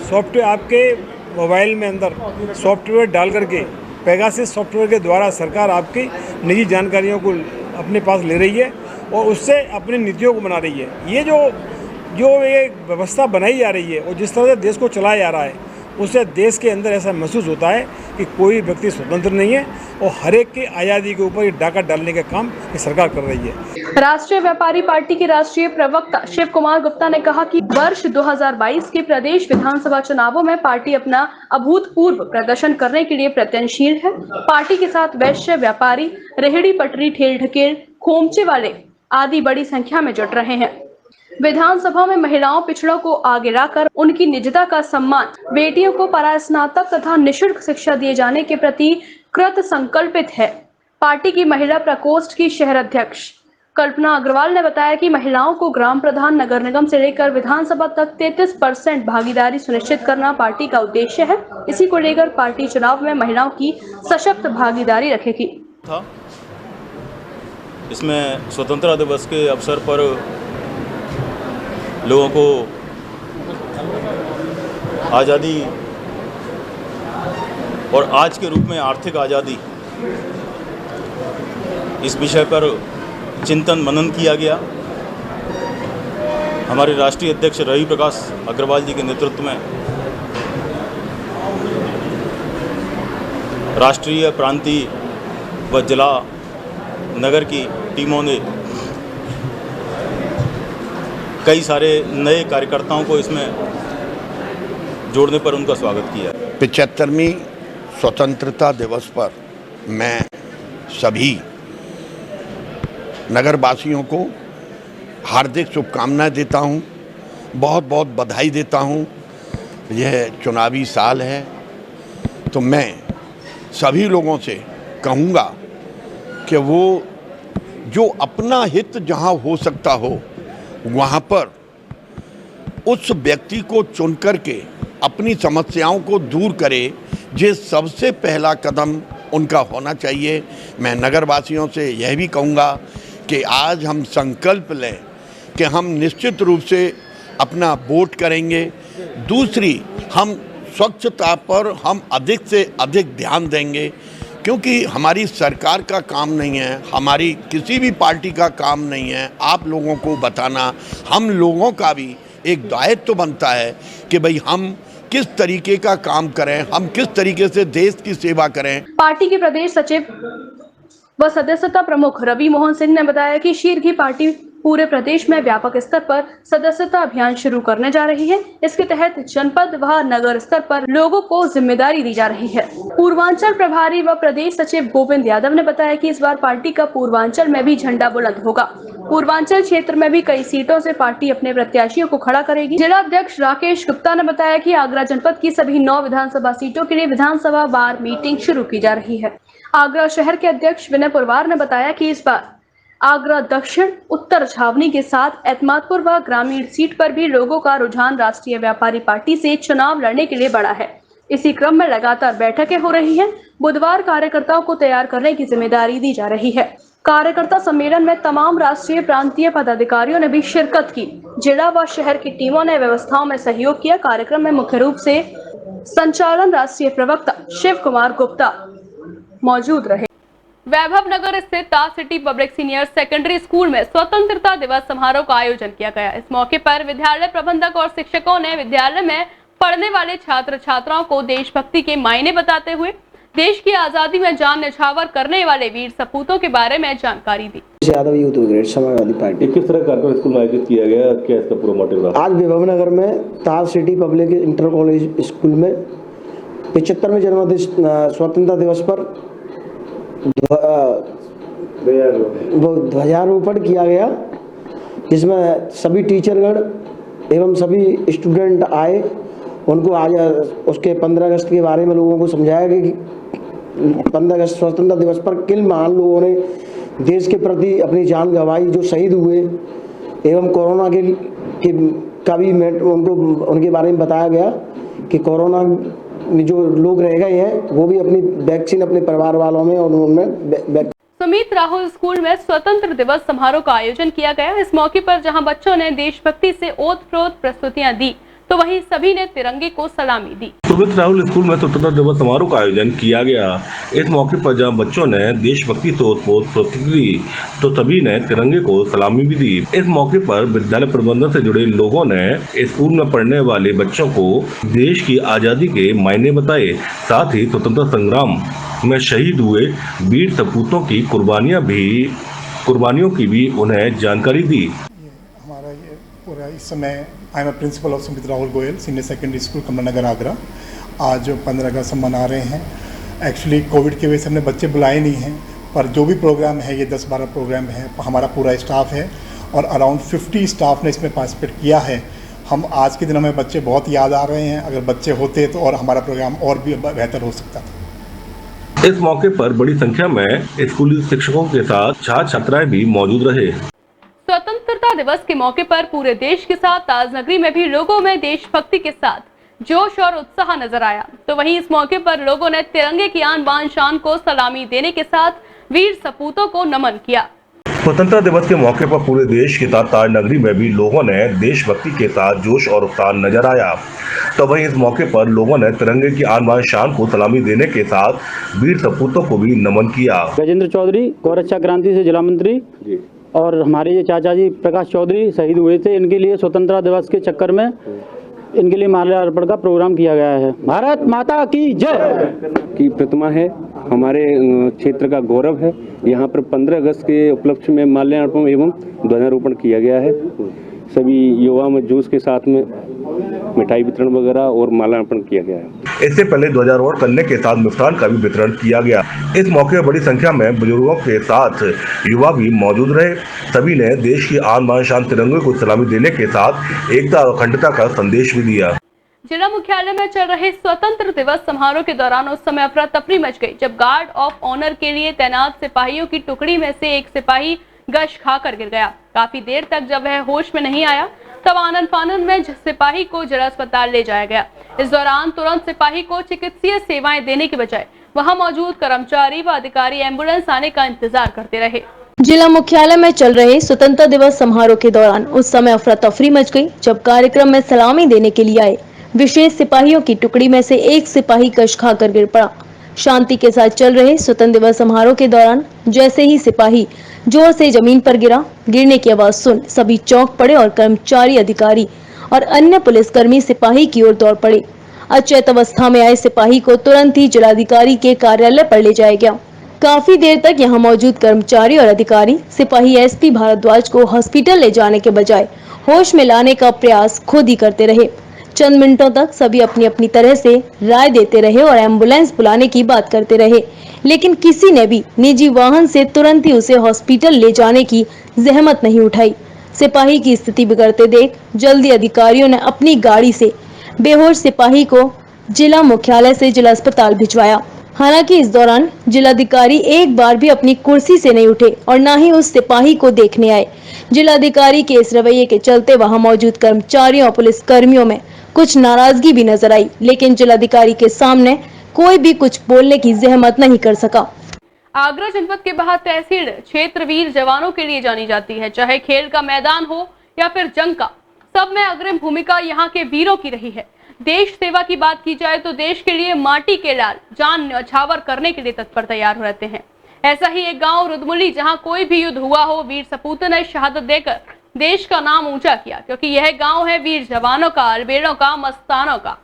S12: सॉफ्टवेयर, आपके मोबाइल में अंदर सॉफ्टवेयर डाल करके, पेगासस सॉफ्टवेयर के द्वारा सरकार आपकी निजी जानकारियों को अपने पास ले रही है और उससे अपनी नीतियों को बना रही है। ये जो एक व्यवस्था बनाई जा रही है और जिस तरह से देश को चलाया जा रहा है, उससे देश के अंदर ऐसा महसूस होता है कि कोई व्यक्ति स्वतंत्र नहीं है और हर एक की आज़ादी के ऊपर डाका डालने का काम ये सरकार कर रही है।
S4: राष्ट्रीय व्यापारी पार्टी के राष्ट्रीय प्रवक्ता शिव कुमार गुप्ता ने कहा कि वर्ष 2022 के प्रदेश विधानसभा चुनावों में पार्टी अपना अभूतपूर्व प्रदर्शन करने के लिए प्रयत्नशील है। पार्टी के साथ वैश्य व्यापारी, रेहड़ी पटरी, ठेल ढकेल, खोमचे वाले आदि बड़ी संख्या में जुट रहे हैं। विधानसभा में महिलाओं, पिछड़ों को आगे लाकर उनकी निजता का सम्मान, बेटियों को परास्नातक तथा निःशुल्क शिक्षा दिए जाने के प्रति कृत संकल्पित है। पार्टी की महिला प्रकोष्ठ की शहर अध्यक्ष कल्पना अग्रवाल ने बताया कि महिलाओं को ग्राम प्रधान, नगर निगम से लेकर विधानसभा तक 33% भागीदारी सुनिश्चित करना पार्टी का उद्देश्य है। इसी को लेकर पार्टी चुनाव में महिलाओं की सशक्त भागीदारी रखेगी।
S13: इसमें स्वतंत्रता दिवस के अवसर पर लोगों को आज़ादी और आज के रूप में आर्थिक आज़ादी, इस विषय पर चिंतन मनन किया गया। हमारे राष्ट्रीय अध्यक्ष रवि प्रकाश अग्रवाल जी के नेतृत्व में राष्ट्रीय, प्रांतीय व जिला, नगर की टीमों ने कई सारे नए कार्यकर्ताओं को इसमें जोड़ने पर उनका स्वागत किया।
S14: 75वीं स्वतंत्रता दिवस पर मैं सभी नगरवासियों को हार्दिक शुभकामनाएं देता हूं, बहुत बहुत बधाई देता हूं। यह चुनावी साल है, तो मैं सभी लोगों से कहूँगा कि वो जो अपना हित जहां हो सकता हो वहाँ पर उस व्यक्ति को चुन करके अपनी समस्याओं को दूर करे। ये सबसे पहला कदम उनका होना चाहिए। मैं नगरवासियों से यह भी कहूँगा कि आज हम संकल्प लें कि हम निश्चित रूप से अपना वोट करेंगे। दूसरी, हम स्वच्छता पर हम अधिक से अधिक ध्यान देंगे, क्योंकि हमारी सरकार का काम नहीं है, हमारी किसी भी पार्टी का काम नहीं है आप लोगों को बताना। हम लोगों का भी एक दायित्व बनता है कि भाई हम किस तरीके का काम करें, हम किस तरीके से देश की सेवा करें।
S4: पार्टी के प्रदेश सचिव व सदस्यता प्रमुख रवि मोहन सिंह ने बताया कि शीघ्र ही पार्टी पूरे प्रदेश में व्यापक स्तर पर सदस्यता अभियान शुरू करने जा रही है। इसके तहत जनपद व नगर स्तर पर लोगों को जिम्मेदारी दी जा रही है। पूर्वांचल प्रभारी व प्रदेश सचिव गोविंद यादव ने बताया कि इस बार पार्टी का पूर्वांचल में भी झंडा बुलंद होगा। पूर्वांचल क्षेत्र में भी कई सीटों से पार्टी अपने प्रत्याशियों को खड़ा करेगी। जिला अध्यक्ष राकेश गुप्ता ने बताया कि आगरा जनपद की सभी 9 विधानसभा सीटों के लिए विधानसभा वार मीटिंग शुरू की जा रही है। आगरा शहर के अध्यक्ष विनय पुरवार ने बताया कि इस बार आगरा दक्षिण उत्तर छावनी के साथ एतमादपुर व ग्रामीण सीट पर भी लोगों का रुझान राष्ट्रीय व्यापारी पार्टी से चुनाव लड़ने के लिए बढ़ा है। इसी क्रम में लगातार बैठकें हो रही हैं। बुधवार कार्यकर्ताओं को तैयार करने की जिम्मेदारी दी जा रही है। कार्यकर्ता सम्मेलन में तमाम राष्ट्रीय प्रांतीय पदाधिकारियों ने भी शिरकत की। जिला व शहर की टीमों ने व्यवस्थाओं में सहयोग किया। कार्यक्रम में मुख्य रूप से संचालन राष्ट्रीय प्रवक्ता शिव कुमार गुप्ता मौजूद रहे। वैभव नगर स्थित Taj city public senior secondary school में स्वतंत्रता दिवस समारोह का आयोजन किया गया। इस मौके पर विद्यालय प्रबंधक और शिक्षकों ने विद्यालय में पढ़ने वाले छात्र छात्राओं को देशभक्ति के मायने बताते हुए देश की आजादी में जान न्यौछावर करने वाले वीर सपूतों के बारे में जानकारी दी।
S1: Yadav youth brigade Samajwadi party.
S27: किस तरह कार्यक्रम स्कूल में आयोजित किया गया, क्या इसका पूरा मोटिव रहा?
S1: आज वैभव नगर में Taj city public inter college school में 75वें जन्मदिन स्वतंत्रता दिवस पर ध्वजारोपण किया गया, जिसमें सभी टीचरगण एवं सभी स्टूडेंट आए। उनको आज उसके 15 अगस्त के बारे में लोगों को समझाया गया कि 15 अगस्त स्वतंत्रता दिवस पर किन महान लोगों ने देश के प्रति अपनी जान गंवाई, जो शहीद हुए, एवं कोरोना का भी उनको उनके बारे में बताया गया कि कोरोना में जो लोग रह गए हैं वो भी अपनी वैक्सीन अपने परिवार वालों में और उनमें।
S4: सुमित राहुल स्कूल में स्वतंत्र दिवस समारोह का आयोजन किया गया। इस मौके पर जहां बच्चों ने देशभक्ति से ओत-प्रोत प्रस्तुतियां दी, तो वहीं सभी ने तिरंगे को सलामी दी।
S27: सुमित राहुल स्कूल में स्वतंत्रता दिवस समारोह का आयोजन किया गया। इस मौके पर जहां बच्चों ने देशभक्ति से ओत-प्रोत प्रस्तुति दी, तो सभी ने तिरंगे को सलामी भी दी। इस मौके पर विद्यालय प्रबंधन से जुड़े लोगों ने स्कूल में पढ़ने वाले बच्चों को देश की आजादी के मायने बताए, साथ ही स्वतंत्रता संग्राम में शहीद हुए वीर सपूतों की कुर्बानियों की भी उन्हें जानकारी दी।
S16: हमारा ये पूरा इस समय I am a principal of Sumit Rahul Goyal senior secondary school Kamla Nagar Agra. आज 15 अगस्त हम मना रहे हैं। एक्चुअली कोविड की वजह से हमने बच्चे बुलाए नहीं हैं, पर जो भी प्रोग्राम है ये 10-12 प्रोग्राम है, हमारा पूरा स्टाफ है और अराउंड 50 स्टाफ ने इसमें पार्टिसिपेट किया है। हम आज के दिन हमें बच्चे बहुत याद आ रहे हैं। अगर बच्चे होते तो और हमारा प्रोग्राम और भी बेहतर हो सकता था।
S27: इस मौके पर बड़ी संख्या में स्कूली शिक्षकों के साथ छात्र छात्राएं भी मौजूद रहे।
S4: स्वतंत्रता दिवस के मौके पर पूरे देश के साथ ताजनगरी में भी लोगों में देशभक्ति के साथ जोश और उत्साह नजर आया। तो वहीं इस मौके पर लोगों ने तिरंगे की आन बान शान को सलामी देने के साथ वीर सपूतों को नमन किया।
S27: स्वतंत्रता दिवस के मौके पर पूरे देश के साथ ताजनगरी में भी लोगों ने देशभक्ति के साथ जोश और उत्साह नजर आया। तो वहीं इस मौके पर लोगों ने तिरंगे की आन बान शान को सलामी देने के साथ वीर सपूतों को भी नमन किया।
S17: गजेंद्र चौधरी गौरक्षा क्रांति से जिला मंत्री और हमारे ये चाचा जी प्रकाश चौधरी शहीद हुए थे। इनके लिए स्वतंत्रता दिवस के चक्कर में इनके लिए माल्यार्पण का प्रोग्राम किया गया है। भारत माता की जय
S18: की प्रतिमा है, हमारे क्षेत्र का गौरव है। यहाँ पर 15 अगस्त के उपलक्ष्य में माल्यार्पण एवं ध्वजारोपण किया गया है। सभी युवा में जोश के साथ में मिठाई वितरण वगैरह और माल्यार्पण किया गया है।
S27: इससे पहले ध्वजारोहण करने के साथ मिष्ठान का भी वितरण किया गया। इस मौके पर बड़ी संख्या में बुजुर्गों के साथ युवा भी मौजूद रहे। सभी ने देश की आन बान शान तिरंगे को सलामी देने के साथ एकता और अखंडता का संदेश भी दिया।
S4: जिला मुख्यालय में चल रहे स्वतंत्र दिवस समारोह के दौरान उस समय अफरा तफरी मच गई जब गार्ड ऑफ ऑनर के लिए तैनात सिपाहियों की टुकड़ी में से एक सिपाही गश खाकर गिर गया। काफी देर तक जब वह होश में नहीं आया तब आनन फानन में सिपाही को जिला अस्पताल ले जाया गया। इस दौरान तुरंत सिपाही को चिकित्सीय सेवाएं देने के बजाय वहां मौजूद कर्मचारी व अधिकारी एम्बुलेंस आने का इंतजार करते रहे।
S5: जिला मुख्यालय में चल रहे स्वतंत्रता दिवस समारोह के दौरान उस समय अफरा तफरी मच गई जब कार्यक्रम में सलामी देने के लिए आए विशेष सिपाहियों की टुकड़ी में से एक सिपाही कश खाकर गिर पड़ा। शांति के साथ चल रहे स्वतंत्र दिवस समारोह के दौरान जैसे ही सिपाही जोर से जमीन पर गिरा, गिरने की आवाज सुन सभी चौंक पड़े और कर्मचारी, अधिकारी और अन्य पुलिसकर्मी सिपाही की ओर दौड़ पड़े। अचेत अवस्था में आए सिपाही को तुरंत ही जिलाधिकारी के कार्यालय पर ले जाया गया। काफी देर तक यहां मौजूद कर्मचारी और अधिकारी सिपाही एसपी भारद्वाज को हॉस्पिटल ले जाने के बजाय होश में लाने का प्रयास खुद ही करते रहे। चंद मिनटों तक सभी अपनी अपनी तरह से राय देते रहे और एम्बुलेंस बुलाने की बात करते रहे, लेकिन किसी ने भी निजी वाहन से तुरंत ही उसे हॉस्पिटल ले जाने की जहमत नहीं उठाई। सिपाही की स्थिति बिगड़ते देख जल्दी अधिकारियों ने अपनी गाड़ी से बेहोश सिपाही को जिला मुख्यालय से जिला अस्पताल भिजवाया। हालांकि इस दौरान जिलाधिकारी एक बार भी अपनी कुर्सी से नहीं उठे और न ही उस सिपाही को देखने आए। जिलाधिकारी के इस रवैये के चलते वहां मौजूद कर्मचारियों और पुलिस कर्मियों में कुछ नाराजगी भी नजर आई, लेकिन जिलाधिकारी के सामने कोई भी कुछ बोलने की जहमत नहीं कर सका।
S4: आगरा जनपद के बाहर तहसील क्षेत्र वीर जवानों के लिए जानी जाती है। चाहे खेल का मैदान हो या फिर जंग का, सब में अग्रिम भूमिका यहाँ के वीरों की रही है। देश सेवा की बात की जाए तो देश के लिए माटी के लाल जान न्यौछावर करने के लिए तत्पर तैयार रहते हैं। ऐसा ही एक गांव रुदमुली, जहां कोई भी युद्ध हुआ हो, वीर सपूतों ने शहादत देकर देश का नाम ऊंचा किया, क्योंकि यह गांव है वीर जवानों का, अलबेड़ों का, मस्तानों का।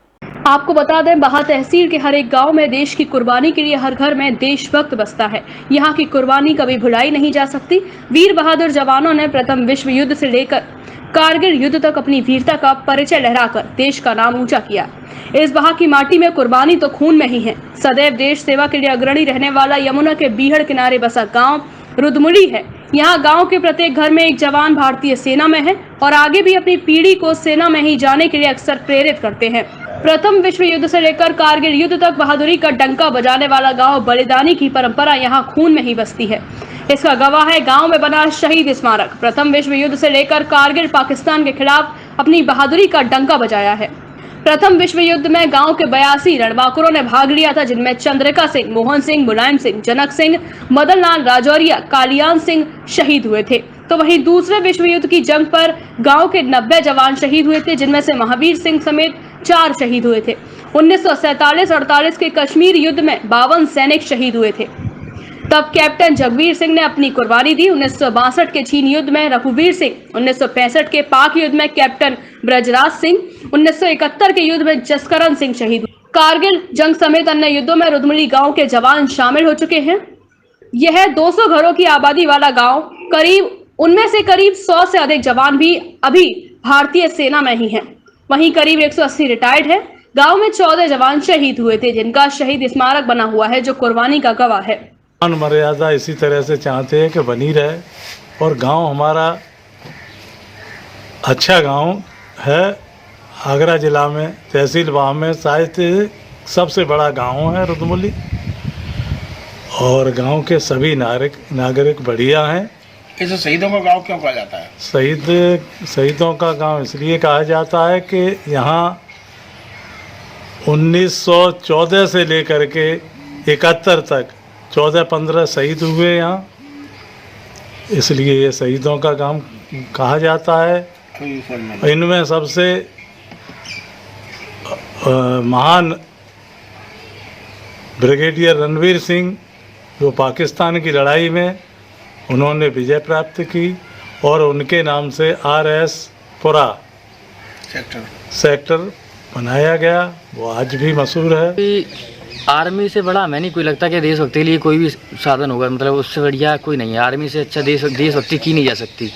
S4: आपको बता दें, बाहा तहसील के हर एक गांव में देश की कुर्बानी के लिए हर घर में देशभक्त बसता है। यहाँ की कुर्बानी कभी भुलाई नहीं जा सकती। वीर बहादुर जवानों ने प्रथम विश्व युद्ध से लेकर कारगिल युद्ध तक अपनी वीरता का परिचय लहराकर देश का नाम ऊंचा किया। इस बहा की माटी में कुर्बानी तो खून में ही है। सदैव देश सेवा के लिए अग्रणी रहने वाला यमुना के बीहड़ किनारे बसा गांव रुदमुली है। यहाँ गांव के प्रत्येक घर में एक जवान भारतीय सेना में है और आगे भी अपनी पीढ़ी को सेना में ही जाने के लिए अक्सर प्रेरित करते हैं। प्रथम विश्व युद्ध से लेकर कारगिल युद्ध तक बहादुरी का डंका बजाने वाला गांव बलिदानी की परंपरा यहाँ खून में ही बसती है। इसका गवाह है गांव में बना शहीद स्मारक। प्रथम विश्व युद्ध से लेकर कारगिल पाकिस्तान के खिलाफ अपनी बहादुरी का डंका बजाया है। प्रथम विश्व युद्ध में गांव के 82 रणबांकुरों ने भाग लिया था, जिनमें चंद्रिका सिंह, मोहन सिंह, मुलायम सिंह, जनक सिंह, मदन लाल राजौरिया, कालियान सिंह शहीद हुए थे। तो वहीं दूसरे विश्व युद्ध की जंग पर गांव के 90 जवान शहीद हुए थे, जिनमें से महावीर सिंह समेत 4 शहीद हुए थे। 1947-48 के कश्मीर युद्ध में 52 सैनिक शहीद हुए थे। तब कैप्टन जगवीर सिंह ने अपनी कुर्बानी दी। 1962 के चीन युद्ध में रघुवीर सिंह, 1965 के पाक युद्ध में कैप्टन ब्रजराज सिंह, 1971 के युद्ध में जसकरण सिंह शहीद हुए। कारगिल जंग समेत अन्य युद्धों में रुदमुली गांव के जवान शामिल हो चुके हैं। यह 200 घरों की आबादी वाला गांव, उनमें से करीब 100 से अधिक जवान भी अभी भारतीय सेना में ही हैं। वहीं करीब 180 रिटायर्ड है। गांव में 14 जवान शहीद हुए थे, जिनका शहीद स्मारक बना हुआ है, जो कुर्बानी का गवाह है।
S2: मर्यादा इसी तरह से चाहते हैं कि बनी रहे और गांव हमारा अच्छा गांव है। आगरा जिला में तहसील बाह में शायद सबसे बड़ा गांव है रुदमुली और गांव के सभी नागरिक बढ़िया हैं।
S15: इसे शहीदों का गांव क्यों कहा जाता है?
S2: शहीदों का गांव इसलिए कहा जाता है कि यहाँ 1914 से लेकर के 71 तक 14-15 शहीद हुए यहाँ, इसलिए ये शहीदों का गांव कहा जाता है। इनमें सबसे महान ब्रिगेडियर रणवीर सिंह, जो पाकिस्तान की लड़ाई में उन्होंने विजय प्राप्त की और उनके नाम से RS पुरा सेक्टर बनाया गया, वो आज भी मशहूर है।
S20: आर्मी से बड़ा हमें नहीं कोई लगता कि देशभक्ति के लिए कोई भी साधन होगा, मतलब उससे बढ़िया कोई नहीं है। आर्मी से अच्छा देशभक्ति की नहीं जा सकती।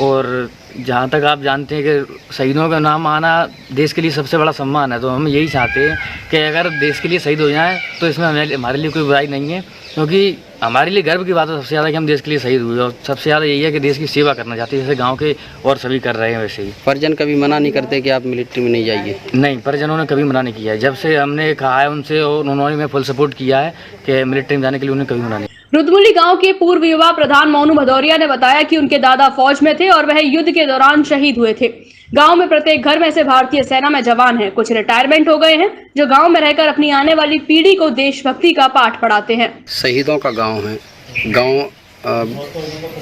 S20: और जहाँ तक आप जानते हैं कि शहीदों का नाम आना देश के लिए सबसे बड़ा सम्मान है, तो हम यही चाहते हैं कि अगर देश के लिए शहीद हो जाएं तो इसमें हमारे लिए कोई बुराई नहीं है, क्योंकि हमारे लिए गर्व की बात है सबसे ज़्यादा कि हम देश के लिए शहीद हुए और सबसे ज़्यादा यही है कि देश की सेवा करना चाहते हैं, जैसे गांव के और सभी कर रहे हैं। वैसे ही
S21: परिजन कभी मना नहीं करते कि आप मिलिट्री में नहीं जाइए?
S20: नहीं, परिजनों ने कभी मना नहीं किया है। जब से हमने कहा है उनसे और उन्होंने मैं फुल सपोर्ट किया है कि मिलिट्री में जाने के लिए उन्हें कभी मना नहीं।
S4: रुदमुली गांव के पूर्व युवा प्रधान मोनू भदौरिया ने बताया कि उनके दादा फौज में थे और वह युद्ध के दौरान शहीद हुए थे। गांव में प्रत्येक घर में से भारतीय सेना में जवान हैं, कुछ रिटायरमेंट हो गए हैं, जो गांव में रहकर अपनी आने वाली पीढ़ी को देशभक्ति का पाठ पढ़ाते हैं।
S21: शहीदों का गांव है। गांव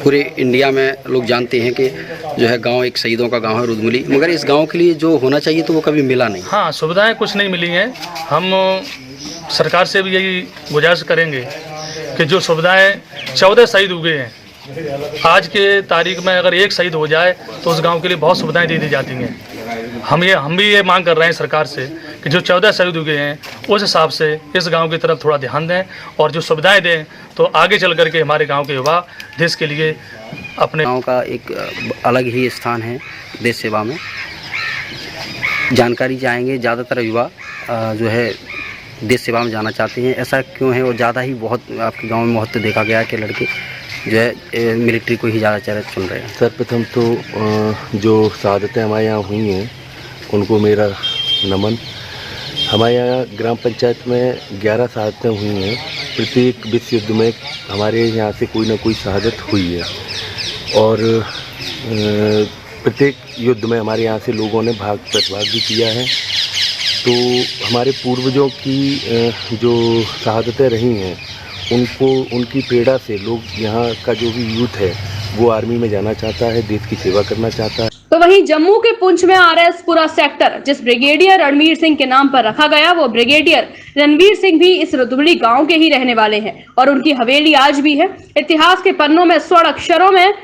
S21: पूरे इंडिया में लोग जानते हैं कि जो है गांव एक शहीदों का गांव है रुदमुली, मगर इस गांव के लिए जो होना चाहिए तो वो कभी मिला नहीं।
S6: हाँ, सुविधाएं कुछ नहीं मिली हैं। हम सरकार से भी यही गुजारिश करेंगे कि जो सुविधाएं 14 शहीद हुए हैं, आज के तारीख में अगर एक शहीद हो जाए तो उस गांव के लिए बहुत सुविधाएं दे दी जाती हैं। हम भी ये मांग कर रहे हैं सरकार से
S2: कि जो 14 शहीद हुए हैं उस हिसाब से इस गांव की तरफ थोड़ा ध्यान दें और जो सुविधाएं दें, तो आगे चल करके हमारे गांव के युवा देश के लिए अपने
S21: गांव का एक अलग ही स्थान है देश सेवा में। जानकारी चाहेंगे, ज़्यादातर युवा जो है देश सेवा में जाना चाहते हैं। ऐसा क्यों है? और ज़्यादा ही बहुत आपके गांव में महत्व देखा गया है कि लड़के जो है मिलिट्री को ही ज़्यादा चुन रहे हैं।
S18: सर्वप्रथम तो जो शहादतें हमारे यहाँ हुई हैं उनको मेरा नमन। हमारे यहाँ ग्राम पंचायत में 11 शहादतें हुई हैं। प्रत्येक विश्व युद्ध में हमारे यहाँ से कोई ना कोई शहादत हुई है और प्रत्येक युद्ध में हमारे यहाँ से लोगों ने प्रतिभाग भी किया है। तो हमारे पूर्वजों की जो शहादतें रही हैं उनकी प्रेरणा से लोग यहाँ का जो भी यूथ है वो आर्मी में जाना चाहता है, देश की सेवा करना चाहता है।
S4: तो वहीं जम्मू के पुंछ में RS-पुरा सेक्टर जिस ब्रिगेडियर रणवीर सिंह के नाम पर रखा गया, वो ब्रिगेडियर रणवीर सिंह भी इस रुदमुली गांव के ही रहने वाले हैं और उनकी हवेली आज भी है। इतिहास के पन्नों में स्वर्ण अक्षरों में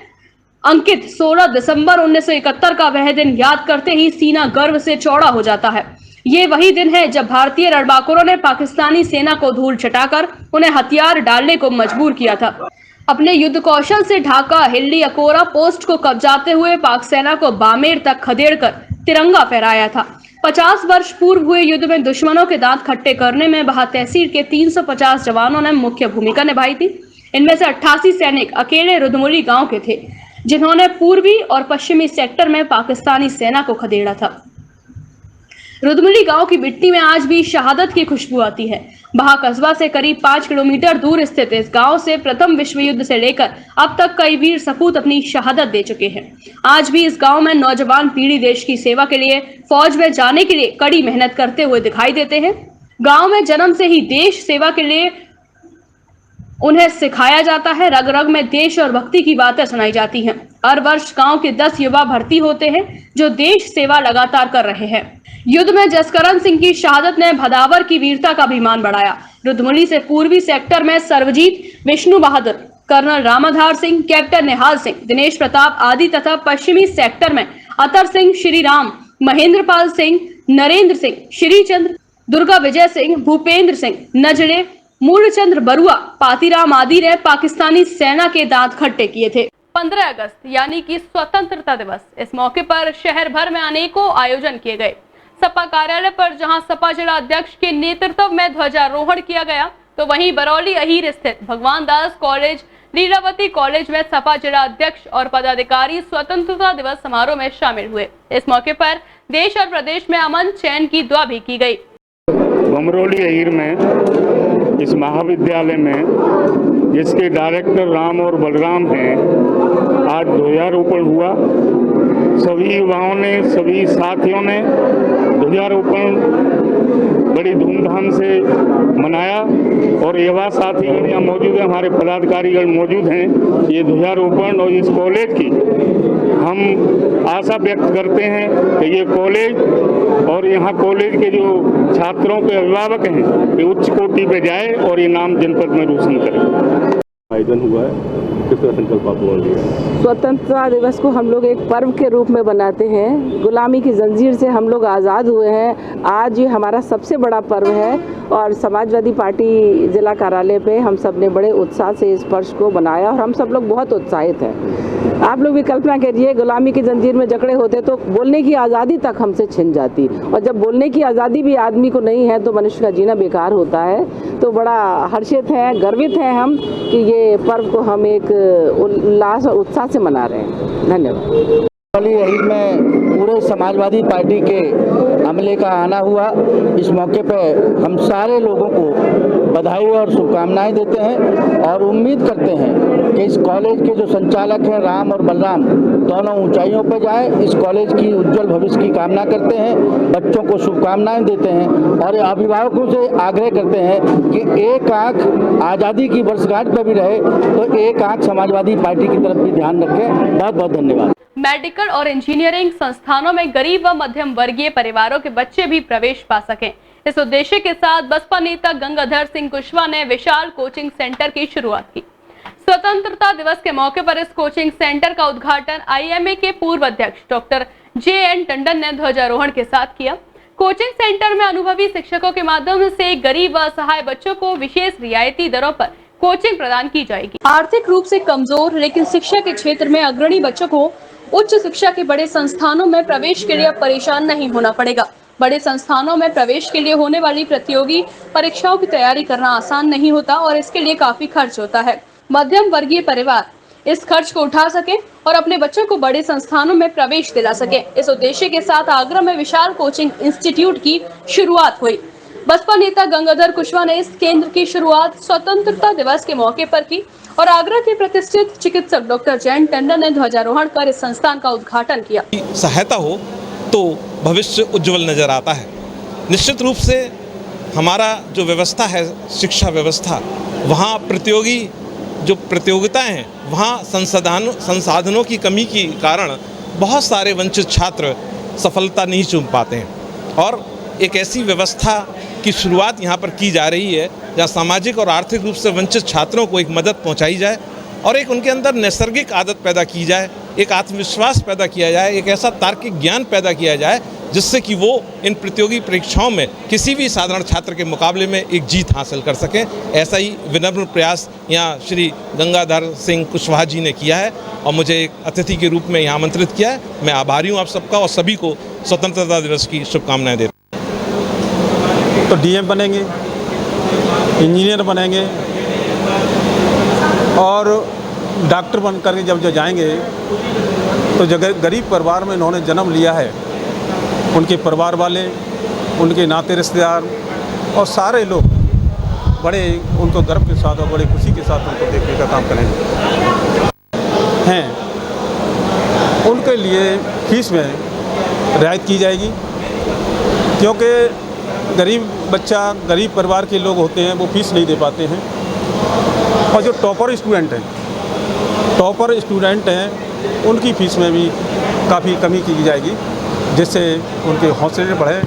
S4: अंकित 16 दिसंबर 1971 का वह दिन याद करते ही सीना गर्व से चौड़ा हो जाता है। ये वही दिन है जब भारतीय रणबांकुरों ने पाकिस्तानी सेना को धूल चटाकर उन्हें हथियार डालने को मजबूर किया था। अपने युद्ध कौशल से ढाका, हिल्ली, अकोरा पोस्ट को कब्जाते हुए पाक सेना को बामेर तक खदेड़कर तिरंगा फहराया था। 50 वर्ष पूर्व हुए युद्ध में दुश्मनों के दांत खट्टे करने में बहा तहसील के 350 जवानों ने मुख्य भूमिका निभाई थी। इनमें से 88 सैनिक अकेले रुदमुली गांव के थे, जिन्होंने पूर्वी और पश्चिमी सेक्टर में पाकिस्तानी सेना को खदेड़ा था। रुदमुली गांव की मिट्टी में आज भी शहादत की खुशबू आती है। बहा कस्बा से करीब 5 किलोमीटर दूर स्थित इस गांव से प्रथम विश्व युद्ध से लेकर अब तक कई वीर सपूत अपनी शहादत दे चुके हैं। आज भी इस गांव में नौजवान पीढ़ी देश की सेवा के लिए फौज में जाने के लिए कड़ी मेहनत करते हुए दिखाई देते हैं। गांव में जन्म से ही देश सेवा के लिए उन्हें सिखाया जाता है। रग रग में देश और भक्ति की बातें सुनाई जाती हैं। हर वर्ष गांव के 10 युवा भर्ती होते हैं जो देश सेवा लगातार कर रहे हैं। युद्ध में जसकरण सिंह की शहादत ने भदावर की वीरता का अभिमान बढ़ाया। रुदमुली से पूर्वी सेक्टर में सर्वजीत, विष्णु बहादुर, कर्नल रामाधार सिंह, कैप्टन निहाल सिंह, दिनेश प्रताप आदि तथा पश्चिमी सेक्टर में अतर सिंह, श्री राम, महेंद्रपाल सिंह, नरेंद्र सिंह, श्रीचंद्र, दुर्गा विजय सिंह, भूपेंद्र सिंह, नजरे, मूलचंद्र बरुआ, पातीराम आदि ने पाकिस्तानी सेना के दांत खट्टे किए थे। 15 अगस्त यानी कि स्वतंत्रता दिवस, इस मौके पर शहर भर में अनेकों आयोजन किए गए। सपा कार्यालय पर जहां सपा जिला अध्यक्ष के नेतृत्व में ध्वजारोहण किया गया, तो वहीं बरौली अहीर स्थित भगवान दास कॉलेज, लीलावती कॉलेज में सपा जिला अध्यक्ष और पदाधिकारी स्वतंत्रता दिवस समारोह में शामिल हुए। इस मौके पर देश और प्रदेश में अमन चैन की दुआ भी की गई।
S3: बमरौली अहीर में इस महाविद्यालय में जिसके डायरेक्टर राम और बलराम हैं, आज ध्वजारोपण हुआ। सभी युवाओं ने, सभी साथियों ने ध्वजारोपण बड़ी धूमधाम से मनाया और युवा साथी यहाँ मौजूद हैं, हमारे पदाधिकारीगण मौजूद हैं। ये ध्वजारोपण और इस कॉलेज की हम आशा व्यक्त करते हैं कि ये कॉलेज और यहाँ कॉलेज के जो छात्रों के अभिभावक हैं ये उच्च कोटि पे जाए और ये नाम जनपद में रोशन करें।
S27: आयोजन हुआ है, किस तरह संकल्प आपको लिया?
S8: स्वतंत्रता दिवस को हम लोग एक पर्व के रूप में बनाते हैं। गुलामी की जंजीर से हम लोग आज़ाद हुए हैं। आज ये हमारा सबसे बड़ा पर्व है और समाजवादी पार्टी जिला कार्यालय पे हम सब ने बड़े उत्साह से इस पर्व को बनाया और हम सब लोग बहुत उत्साहित हैं। आप लोग भी कल्पना करिए, गुलामी की जंजीर में जकड़े होते तो बोलने की आज़ादी तक हमसे छिन जाती, और जब बोलने की आज़ादी भी आदमी को नहीं है तो मनुष्य का जीना बेकार होता है। तो बड़ा हर्षित हैं, गर्वित हैं हम कि ये पर्व को हम एक उल्लास और उत्साह से मना रहे हैं। धन्यवाद।
S9: अहीर में पूरे समाजवादी पार्टी के अमले का आना हुआ। इस मौके पर हम सारे लोगों को बधाई और शुभकामनाएं देते हैं और उम्मीद करते हैं कि इस कॉलेज के जो संचालक हैं राम और बलराम दोनों ऊंचाइयों पर जाए। इस कॉलेज की उज्जवल भविष्य की कामना करते हैं, बच्चों को शुभकामनाएं देते हैं और अभिभावकों से आग्रह करते हैं कि एक आंख आज़ादी की वर्षगांठ पर भी रहे तो एक आंख समाजवादी पार्टी की तरफ भी ध्यान रखें। बहुत बहुत धन्यवाद।
S4: मेडिकल और इंजीनियरिंग संस्थानों में गरीब व मध्यम वर्गीय परिवारों के बच्चे भी प्रवेश पा सकें, इस उद्देश्य के साथ बसपा नेता गंगाधर सिंह कुशवाहा ने विशाल कोचिंग सेंटर की शुरुआत की। स्वतंत्रता दिवस के मौके पर इस कोचिंग सेंटर का उद्घाटन IMA के पूर्व अध्यक्ष डॉक्टर JN टंडन ने ध्वजारोहण के साथ किया। कोचिंग सेंटर में अनुभवी शिक्षकों के माध्यम से गरीब व असहाय बच्चों को विशेष रियायती दरों पर कोचिंग प्रदान की जाएगी। आर्थिक रूप से कमजोर लेकिन शिक्षा के क्षेत्र में अग्रणी बच्चों को उच्च शिक्षा के बड़े संस्थानों में प्रवेश के लिए परेशान नहीं होना पड़ेगा। बड़े संस्थानों में प्रवेश के लिए होने वाली प्रतियोगी परीक्षाओं की तैयारी करना आसान नहीं होता और इसके लिए काफी खर्च होता है। मध्यम वर्गीय परिवार इस खर्च को उठा सके और अपने बच्चों को बड़े संस्थानों में प्रवेश दिला सके, इस उद्देश्य के साथ आगरा में विशाल कोचिंग इंस्टीट्यूट की शुरुआत हुई। बसपा नेता गंगाधर कुशवाहा ने इस केंद्र की शुरुआत स्वतंत्रता दिवस के मौके पर की और आगरा के प्रतिष्ठित चिकित्सक डॉक्टर जयंत टंडन ने ध्वजारोहण कर इस संस्थान का उद्घाटन किया।
S7: सहायता हो तो भविष्य उज्जवल नजर आता है। निश्चित रूप से हमारा जो व्यवस्था है, शिक्षा व्यवस्था, वहाँ प्रतियोगी जो प्रतियोगिताएं हैं, वहाँ संसाधनों की कमी के कारण बहुत सारे वंचित छात्र सफलता नहीं चूम पाते हैं और एक ऐसी व्यवस्था की शुरुआत यहाँ पर की जा रही है जहाँ सामाजिक और आर्थिक रूप से वंचित छात्रों को एक मदद पहुँचाई जाए और एक उनके अंदर नैसर्गिक आदत पैदा की जाए, एक आत्मविश्वास पैदा किया जाए, एक ऐसा तार्किक ज्ञान पैदा किया जाए जिससे कि वो इन प्रतियोगी परीक्षाओं में किसी भी साधारण छात्र के मुकाबले में एक जीत हासिल कर सकें। ऐसा ही विनम्र प्रयास यहाँ श्री गंगाधर सिंह कुशवाहा जी ने किया है और मुझे एक अतिथि के रूप में यहाँ आमंत्रित किया है। मैं आभारी हूँ आप सबका और सभी को स्वतंत्रता दिवस की शुभकामनाएं देता हूँ।
S10: तो डीएम बनेंगे, इंजीनियर बनेंगे और डॉक्टर बन करके जब जो जाएंगे तो जो गरीब परिवार में इन्होंने जन्म लिया है, उनके परिवार वाले, उनके नाते रिश्तेदार और सारे लोग बड़े उनको गर्व के साथ और बड़ी खुशी के साथ उनको देखने का काम करेंगे हैं। उनके लिए फीस में रियायत की जाएगी क्योंकि गरीब बच्चा, गरीब परिवार के लोग होते हैं, वो फीस नहीं दे पाते हैं और जो टॉपर स्टूडेंट हैं उनकी फीस में भी काफ़ी कमी की जाएगी जिससे उनके हौसले बढ़े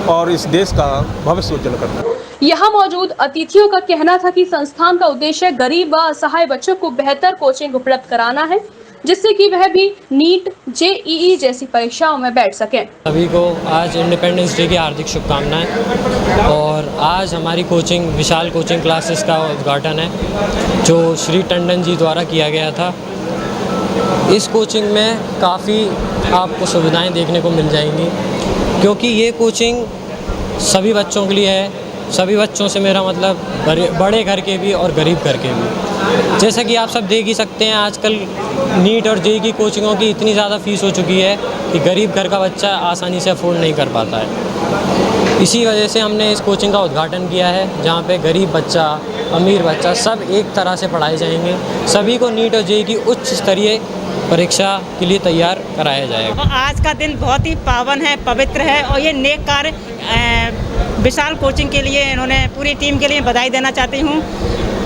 S10: और इस देश का भविष्य उज्जवल करे।
S4: यहाँ मौजूद अतिथियों का कहना था कि संस्थान का उद्देश्य गरीब व असहाय बच्चों को बेहतर कोचिंग उपलब्ध कराना है जिससे कि वह भी नीट, जेईई जैसी परीक्षाओं में बैठ सकें।
S22: सभी को आज इंडिपेंडेंस डे की हार्दिक शुभकामनाएं। और आज हमारी कोचिंग विशाल कोचिंग क्लासेस का उद्घाटन है जो श्री टंडन जी द्वारा किया गया था। इस कोचिंग में काफ़ी आपको सुविधाएं देखने को मिल जाएंगी क्योंकि ये कोचिंग सभी बच्चों के लिए है। सभी बच्चों से मेरा मतलब बड़े घर के भी और गरीब घर के भी। जैसा कि आप सब देख ही सकते हैं आजकल नीट और जेईई की कोचिंगों की इतनी ज़्यादा फीस हो चुकी है कि गरीब घर का बच्चा आसानी से अफोर्ड नहीं कर पाता है। इसी वजह से हमने इस कोचिंग का उद्घाटन किया है जहाँ पे गरीब बच्चा, अमीर बच्चा सब एक तरह से पढ़ाए जाएंगे। सभी को नीट और जेईई की उच्च स्तरीय परीक्षा के लिए तैयार कराया जाएगा।
S23: आज का दिन बहुत ही पावन है, पवित्र है और ये नेक कार्य विशाल कोचिंग के लिए इन्होंने पूरी टीम के लिए बधाई देना चाहती हूँ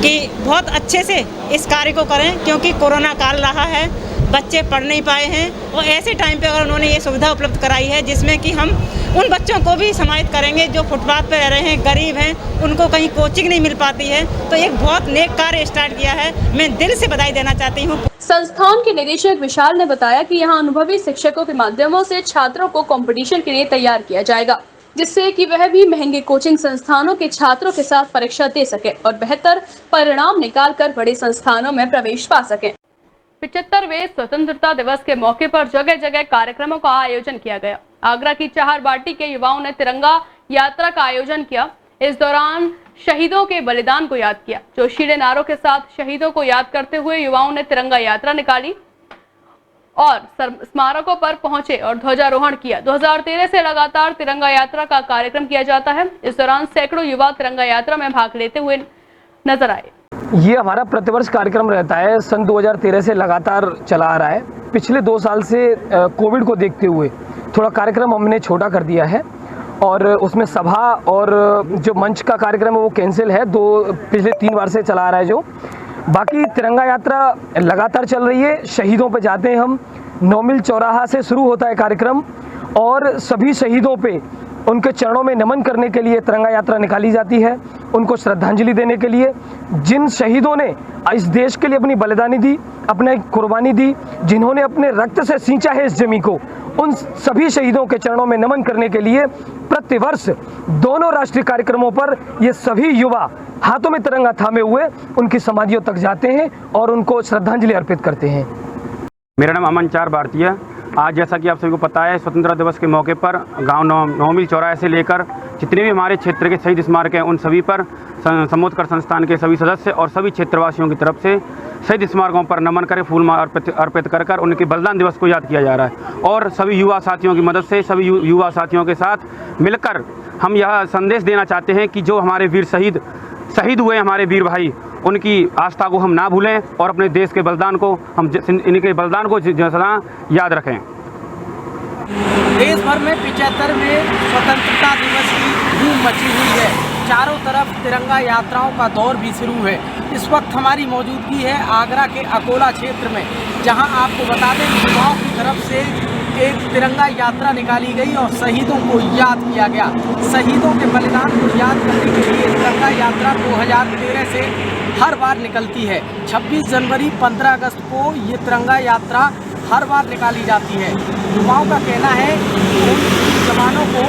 S23: कि बहुत अच्छे से इस कार्य को करें क्योंकि कोरोना काल रहा है, बच्चे पढ़ नहीं पाए हैं और ऐसे टाइम पे अगर उन्होंने ये सुविधा उपलब्ध कराई है जिसमें कि हम उन बच्चों को भी समाहित करेंगे जो फुटपाथ पे रह रहे हैं, गरीब हैं, उनको कहीं कोचिंग नहीं मिल पाती है, तो एक बहुत नेक कार्य स्टार्ट किया है। मैं दिल से बधाई देना चाहती हूँ।
S4: संस्थान के निदेशक विशाल ने बताया कि यहाँ अनुभवी शिक्षकों के माध्यमों से छात्रों को कंपटीशन के लिए तैयार किया जाएगा जिससे कि वह भी महंगे कोचिंग संस्थानों के छात्रों के साथ परीक्षा दे सके और बेहतर परिणाम निकालकर बड़े संस्थानों में प्रवेश पा सके। 75वें स्वतंत्रता दिवस के मौके पर जगह जगह कार्यक्रमों का आयोजन किया गया। आगरा की चाहर बाटी के युवाओं ने तिरंगा यात्रा का आयोजन किया। इस दौरान शहीदों के बलिदान को याद किया। जोशीले नारों के साथ शहीदों को याद करते हुए युवाओं ने तिरंगा यात्रा निकाली और स्मारकों पर पहुंचे और ध्वजारोहण किया। 2013 से लगातार तिरंगा यात्रा का कार्यक्रम किया जाता है। इस दौरान सैकड़ों युवा तिरंगा यात्रा में भाग लेते हुए नजर आए।
S24: ये हमारा प्रतिवर्ष कार्यक्रम रहता है, सन 2013 से लगातार चला आ रहा है। पिछले 2 साल से कोविड को देखते हुए थोड़ा कार्यक्रम हमने छोटा कर दिया है और उसमें सभा और जो मंच का कार्यक्रम है वो कैंसिल है। पिछले 3 बार से चला आ रहा है जो। बाकी तिरंगा यात्रा लगातार चल रही है। शहीदों पे जाते हैं हम। 9 मील चौराहा से शुरू होता है कार्यक्रम और सभी शहीदों पे उनके चरणों में नमन करने के लिए तिरंगा यात्रा निकाली जाती है, उनको श्रद्धांजलि देने के लिए। जिन शहीदों ने इस देश के लिए अपनी बलिदानी दी, अपनी कुर्बानी दी, जिन्होंने अपने रक्त से सींचा है इस जमी को, उन सभी शहीदों के चरणों में नमन करने के लिए प्रतिवर्ष दोनों राष्ट्रीय कार्यक्रमों पर ये सभी युवा हाथों में तिरंगा थामे हुए उनकी समाधियों तक जाते हैं और उनको श्रद्धांजलि अर्पित करते हैं।
S17: मेरा नाम अमन चार भारतीय। आज जैसा कि आप सभी को पता है, स्वतंत्रता दिवस के मौके पर गांव नौ मील चौराहे से लेकर जितने भी हमारे क्षेत्र के शहीद स्मारक हैं उन सभी पर समोत्कर्ष संस्थान के सभी सदस्य और सभी क्षेत्रवासियों की तरफ से शहीद स्मारकों पर नमन कर फूल अर्पित कर उनके बलिदान दिवस को याद किया जा रहा है। और सभी युवा साथियों की मदद से, सभी युवा साथियों के साथ मिलकर हम यह संदेश देना चाहते हैं कि जो हमारे वीर शहीद हुए हमारे वीर भाई, उनकी आस्था को हम ना भूलें और अपने देश के बलिदान को इनके बलिदान को सदा याद रखें।
S11: देश भर में 75वें स्वतंत्रता दिवस की धूम मची हुई है। चारों तरफ तिरंगा यात्राओं का दौर भी शुरू है। इस वक्त हमारी मौजूदगी है आगरा के अकोला क्षेत्र में, जहां आपको बता दें युवाओं की तरफ से एक तिरंगा यात्रा निकाली गई और शहीदों को याद किया गया। शहीदों के बलिदान को याद करने के लिए तिरंगा यात्रा 2013 से हर बार निकलती है। 26 जनवरी, 15 अगस्त को ये तिरंगा यात्रा हर बार निकाली जाती है। युवाओं का कहना है कि उन जवानों को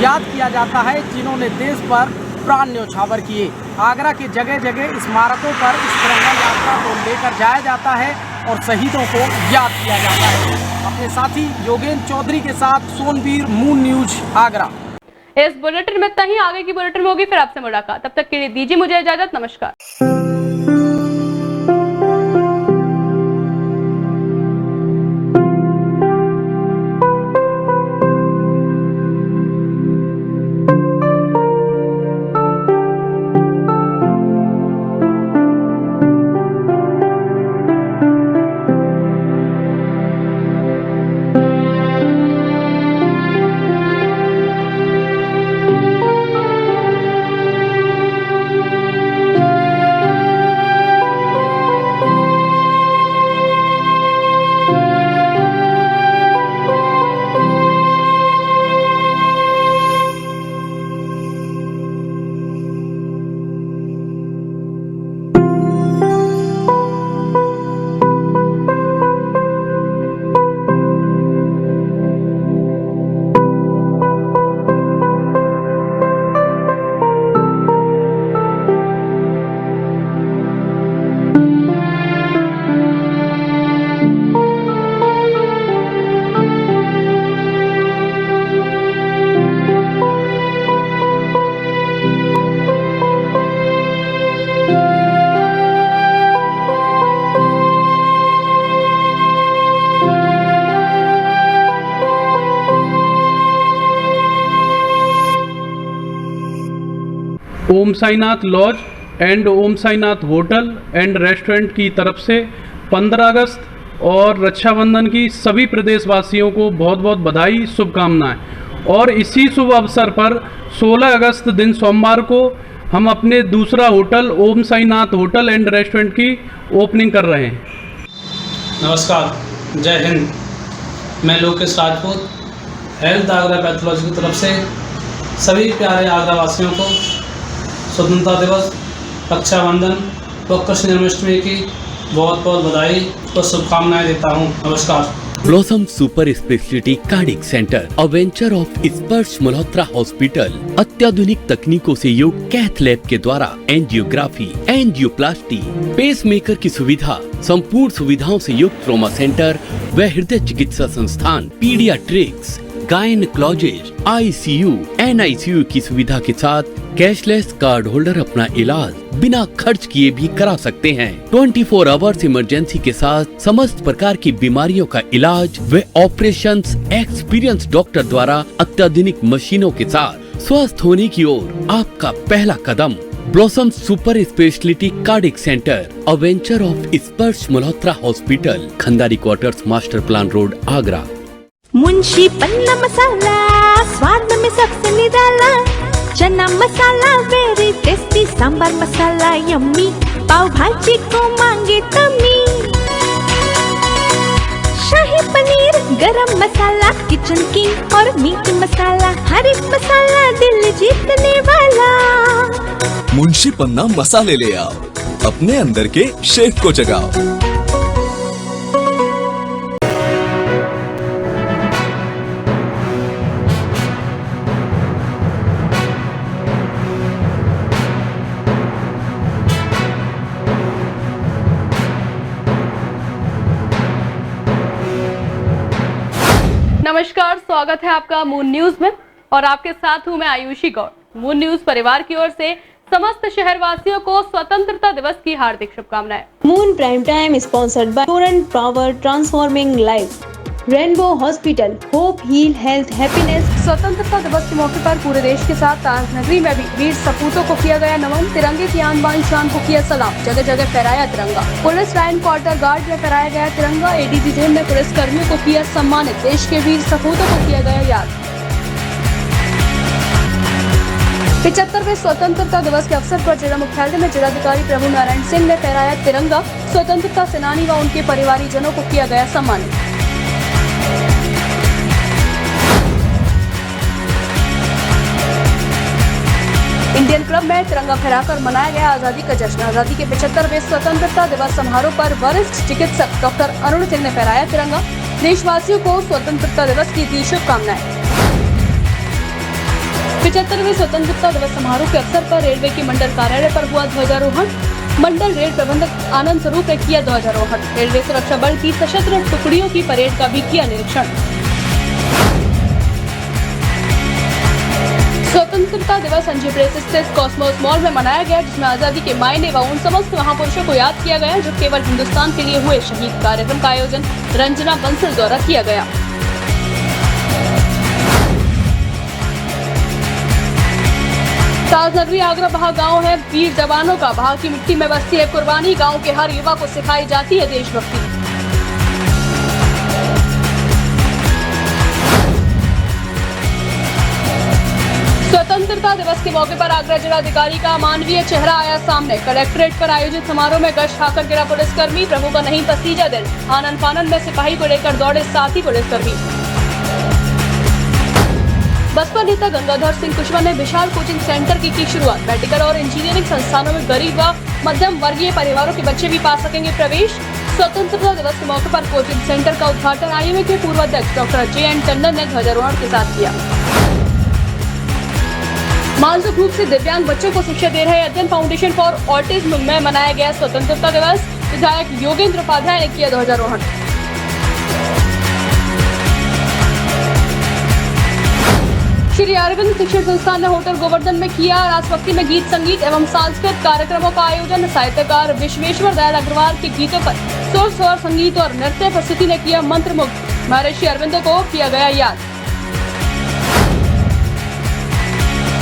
S11: याद किया जाता है जिन्होंने देश पर प्राण न्यौछावर किए। आगरा के जगह जगह स्मारकों पर इस तिरंगा यात्रा को लेकर जाया जाता है और शहीदों को याद किया जाता है। अपने साथी योगेंद्र चौधरी के साथ सोनवीर, मून न्यूज, आगरा।
S4: इस बुलेटिन में इतना ही। आगे की बुलेटिन में होगी फिर आपसे मुलाकात। तब तक के लिए दीजिए मुझे इजाजत। नमस्कार।
S12: Om Sainath lodge and Om Sainath hotel and restaurant की तरफ से 15 अगस्त और रक्षाबंधन की सभी प्रदेशवासियों को बहुत बहुत बधाई, शुभकामनाएं। और इसी शुभ अवसर पर 16 अगस्त दिन सोमवार को हम अपने दूसरा hotel Om Sainath hotel and restaurant की ओपनिंग कर रहे हैं।
S6: नमस्कार, जय हिंद। मैं लोकेश राजपूत, हेल्थ आगरा पैथोलॉजी की तरफ से सभी प्यारे आगरा वासियों को स्वतंत्रता दिवस, रक्षाबंधन व कृष्ण जन्माष्टमी की बहुत बहुत बधाई और शुभकामनाएं देता हूं। नमस्कार।
S13: Blossom super speciality cardiac centre, a venture of Sparsh Malhotra hospital, अत्याधुनिक तकनीकों से युक्त कैथ लैब के द्वारा एंजियोग्राफी, एंजियोप्लास्टी, पेसमेकर की सुविधा, संपूर्ण सुविधाओं से युक्त ट्रॉमा सेंटर व हृदय चिकित्सा संस्थान, पीडियाट्रिक्स, गायनेकोलॉजिस्ट, ICU, NICU की सुविधा के साथ कैशलेस कार्ड होल्डर अपना इलाज बिना खर्च किए भी करा सकते हैं। 24 आवर्स इमरजेंसी के साथ समस्त प्रकार की बीमारियों का इलाज व ऑपरेशंस एक्सपीरियंस डॉक्टर द्वारा अत्याधुनिक मशीनों के साथ स्वस्थ होने की ओर आपका पहला कदम। Blossom super speciality cardiac centre, a venture of Sparsh Malhotra hospital, Khandari quarters, master plan road, Agra.
S14: Munshi Panna masala स्वाद में सबसे निराला, chana masala very tasty, sambar masala yummy, pav bhaji को मांगे तमी, शाही पनीर, गरम मसाला, किचन किंग और मीट मसाला, हर एक मसाला दिल जीतने वाला।
S1: मुंशी पन्ना मसाले ले आओ, अपने अंदर के शेफ को जगाओ।
S4: नमस्कार, स्वागत है आपका मून न्यूज में और आपके साथ हूं मैं आयुषी गौड़। मून न्यूज परिवार की ओर से समस्त शहरवासियों को स्वतंत्रता दिवस की हार्दिक शुभकामनाएं।
S5: Moon Prime Time sponsored by Torrent Power transforming life, Rainbow Hospital, hope heal health happiness.
S4: स्वतंत्रता दिवस के मौके पर पूरे देश के साथ ताजनगरी में भी वीर सपूतों को किया गया नमन। तिरंगे की आन बान शान को किया सलाम, जगह जगह फहराया तिरंगा। पुलिस लाइन क्वार्टर गार्ड में फहराया गया तिरंगा। एडीजी जेल में पुलिस कर्मियों को किया सम्मानित। देश के वीर सपूतों को किया गया याद। 75वें स्वतंत्रता दिवस के अवसर पर जिला मुख्यालय में जिलाधिकारी प्रभु नारायण सिंह ने फहराया तिरंगा। स्वतंत्रता सेनानी व उनके परिवारीजनों को किया गया सम्मानित। इंडियन क्लब में तिरंगा फहराकर मनाया गया आजादी का जश्न। आजादी के 75वें स्वतंत्रता दिवस समारोह पर वरिष्ठ चिकित्सक डॉक्टर अरुण सिंह ने फहराया तिरंगा। देशवासियों को स्वतंत्रता दिवस की दी शुभकामनाएं। 75वें स्वतंत्रता दिवस समारोह के अवसर पर रेलवे के मंडल कार्यालय पर हुआ ध्वजारोहण। मंडल रेल प्रबंधक आनंद स्वरूप ने किया ध्वजारोहण। रेलवे सुरक्षा बल की सशस्त्र टुकड़ियों की परेड का भी किया निरीक्षण। स्वतंत्रता दिवस एनजी प्रेस स्थित कॉस्मोस मॉल में मनाया गया, जिसमें आजादी के मायने व उन समस्त महापुरुषों को याद किया गया जो केवल हिंदुस्तान के लिए हुए शहीद। कार्यक्रम का आयोजन रंजना बंसल द्वारा किया गया। ताजनगरी आगरा बहा गांव है वीर जवानों का। बहा की मिट्टी में बसती है कुर्बानी। गांव के हर युवा को सिखाई जाती है देशभक्ति। स्वतंत्रता दिवस के मौके पर आगरा जिलाधिकारी का मानवीय चेहरा आया सामने। कलेक्ट्रेट पर आयोजित समारोह में गश्त खाकर गिरा पुलिसकर्मी। प्रभु का नहीं पसीजा दिल। आनन फानन में सिपाही को लेकर दौड़े साथी पुलिसकर्मी। बसपा नेता गंगाधर सिंह कुशवाहा ने विशाल कोचिंग सेंटर की शुरुआत। मेडिकल और इंजीनियरिंग संस्थानों में गरीब व मध्यम वर्गीय परिवारों के बच्चे भी पा सकेंगे प्रवेश। स्वतंत्रता दिवस के मौके पर कोचिंग सेंटर का उद्घाटन आईएमए के पूर्व अध्यक्ष डॉक्टर जे.एन. टंडन ने ध्वजारोहण के साथ किया। मानसिक रूप से दिव्यांग बच्चों को शिक्षा दे रहे अध्ययन फाउंडेशन फॉर ऑटिज्म में मनाया गया स्वतंत्रता दिवस। विधायक योगेंद्र उपाध्याय ने किया ध्वजारोहण। श्री अरविंद शिक्षण संस्थान ने होटल गोवर्धन में किया राष्ट्रभक्ति में गीत संगीत एवं सांस्कृतिक कार्यक्रमों का आयोजन। साहित्यकार विश्वेश्वर दयाल अग्रवाल के गीतों पर सुर स्वर संगीत और नृत्य प्रस्तुति ने किया मंत्रमुग्ध। महर्षि अरविंदो को किया गया याद।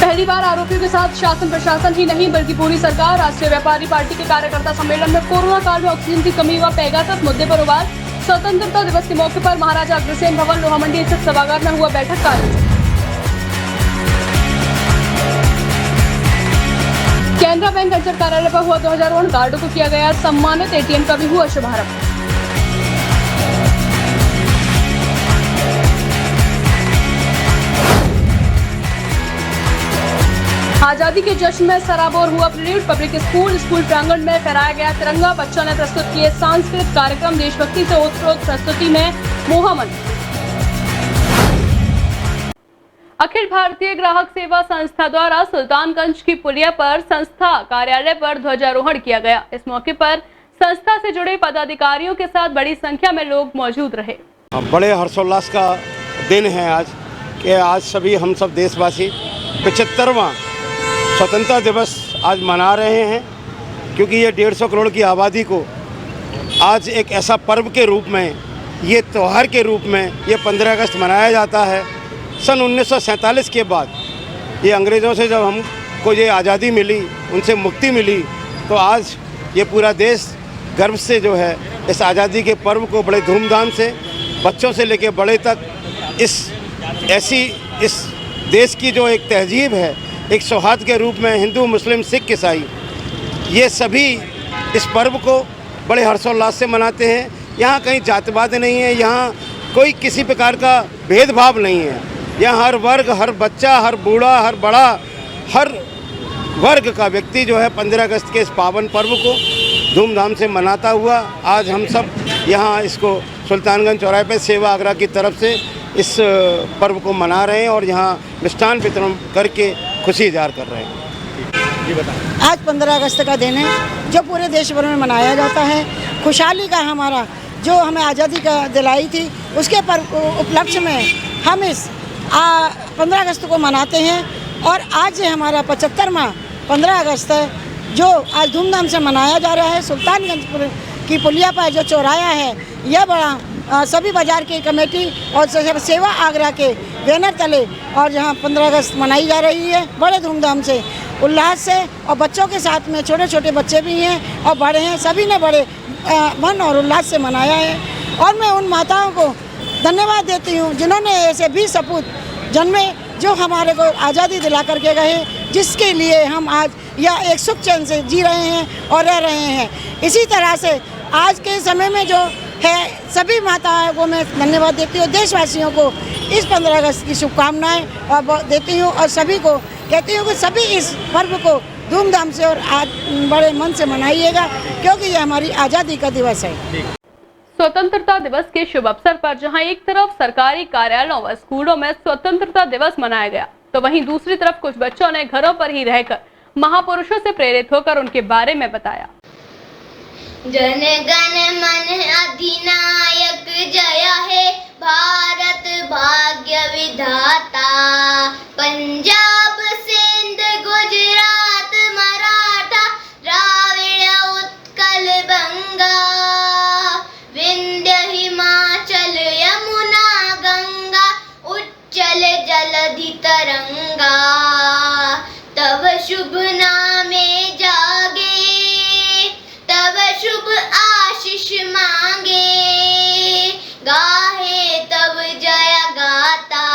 S4: पहली बार आरोपियों के साथ शासन प्रशासन ही नहीं बल्कि पूरी सरकार। राष्ट्रीय व्यापारी पार्टी के कार्यकर्ता सम्मेलन में कोरोना काल में ऑक्सीजन की कमी व पेगासस मुद्दे पर उबाल। स्वतंत्रता दिवस के मौके पर महाराजा अग्रसेन भवन लोहामंडी स्थित सभागार में हुआ बैठक का आयोजन। केनरा बैंक अंचल कार्यालय पर हुआ ध्वजारोहण। गार्डों को किया गया सम्मानित। एटीएम का भी हुआ शुभारंभ। आजादी के जश्न में सराबोर हुआ प्रेड। पब्लिक स्कूल प्रांगण में फहराया गया तिरंगा। बच्चों ने प्रस्तुत किए सांस्कृतिक कार्यक्रम। देशभक्ति से ओतप्रोत प्रस्तुति में मोहम्मद। अखिल भारतीय ग्राहक सेवा संस्था द्वारा सुल्तानगंज की पुलिया पर संस्था कार्यालय पर ध्वजारोहण किया गया। इस मौके पर संस्था से जुड़े पदाधिकारियों के साथ बड़ी संख्या में लोग मौजूद रहे।
S15: बड़े हर्षोल्लास का दिन है आज कि आज सभी हम सब देशवासी 75वां स्वतंत्रता दिवस आज मना रहे हैं, क्योंकि ये 150 करोड़ की आबादी को आज एक ऐसा पर्व के रूप में, ये त्यौहार के रूप में ये 15 अगस्त मनाया जाता है। सन 1947 के बाद ये अंग्रेज़ों से जब हमको ये आज़ादी मिली, उनसे मुक्ति मिली, तो आज ये पूरा देश गर्व से जो है इस आज़ादी के पर्व को बड़े धूमधाम से बच्चों से लेकर बड़े तक इस देश की जो एक तहजीब है, एक सौहार्द के रूप में हिंदू मुस्लिम सिख ईसाई ये सभी इस पर्व को बड़े हर्षोल्लास से मनाते हैं। यहाँ कहीं जातिवाद नहीं है, यहाँ कोई किसी प्रकार का भेदभाव नहीं है। यहाँ हर वर्ग, हर बच्चा, हर बूढ़ा, हर बड़ा, हर वर्ग का व्यक्ति जो है 15 अगस्त के इस पावन पर्व को धूमधाम से मनाता हुआ आज हम सब यहाँ इसको सुल्तानगंज चौराहे पे सेवा आगरा की तरफ से इस पर्व को मना रहे हैं और यहाँ मिष्ठान वितरण करके खुशी इज़हार कर रहे हैं। जी बताएं।
S2: आज 15 अगस्त का दिन है जो पूरे देश भर में मनाया जाता है। खुशहाली का हमारा जो हमें आज़ादी का दिलाई थी उसके उपलक्ष्य में हम इस 15 अगस्त को मनाते हैं और आज हमारा 75वां 15 अगस्त है जो आज धूमधाम से मनाया जा रहा है। सुल्तानगंज की पुलिया पर जो चौराहा है यह बड़ा सभी बाजार की कमेटी और सेवा आगरा के बैनर तले और जहाँ 15 अगस्त मनाई जा रही है बड़े धूमधाम से उल्लास से और बच्चों के साथ में छोटे छोटे बच्चे भी हैं और बड़े हैं, सभी ने बड़े मन और उल्लास से मनाया है। और मैं उन माताओं को धन्यवाद देती हूँ जिन्होंने ऐसे भी सपूत जन्मे जो हमारे को आज़ादी दिला करके गए, जिसके लिए हम आज यह एक सुख चैन से जी रहे हैं और रह रहे हैं। इसी तरह से आज के समय में जो है सभी माताओं को मैं धन्यवाद देती हूँ, देशवासियों को इस 15 अगस्त की शुभकामनाएं और देती हूँ और सभी को कहती हूँ कि सभी इस पर्व को धूमधाम से और बड़े मन से मनाइएगा क्योंकि ये हमारी आज़ादी का दिवस है।
S4: स्वतंत्रता दिवस के शुभ अवसर पर जहां एक तरफ सरकारी कार्यालयों व स्कूलों में स्वतंत्रता दिवस मनाया गया तो वहीं दूसरी तरफ कुछ बच्चों ने घरों पर ही रहकर महापुरुषों से प्रेरित होकर उनके बारे में बताया।
S16: जन गण मन अधिनायक जय है भारत भाग्य विधाता, पंजाब सिंध गुजरात मराठा द्राविड़ उत्कल बंगा, विंध्य हिमाचल यमुना गंगा उच्चल जलधि तरंगा, तब शुभ नामे जागे तब शुभ आशीष मांगे, गाहे तब जय गाता,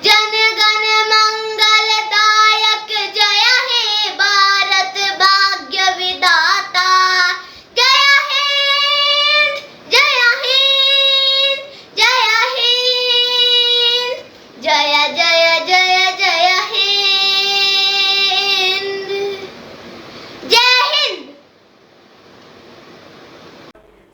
S16: जन गण मंगल दायक जय हे भारत भाग्य विधाता, जय हिंद जय हिंद जय हिंद जय जय जय जय हिंद जय हिंद।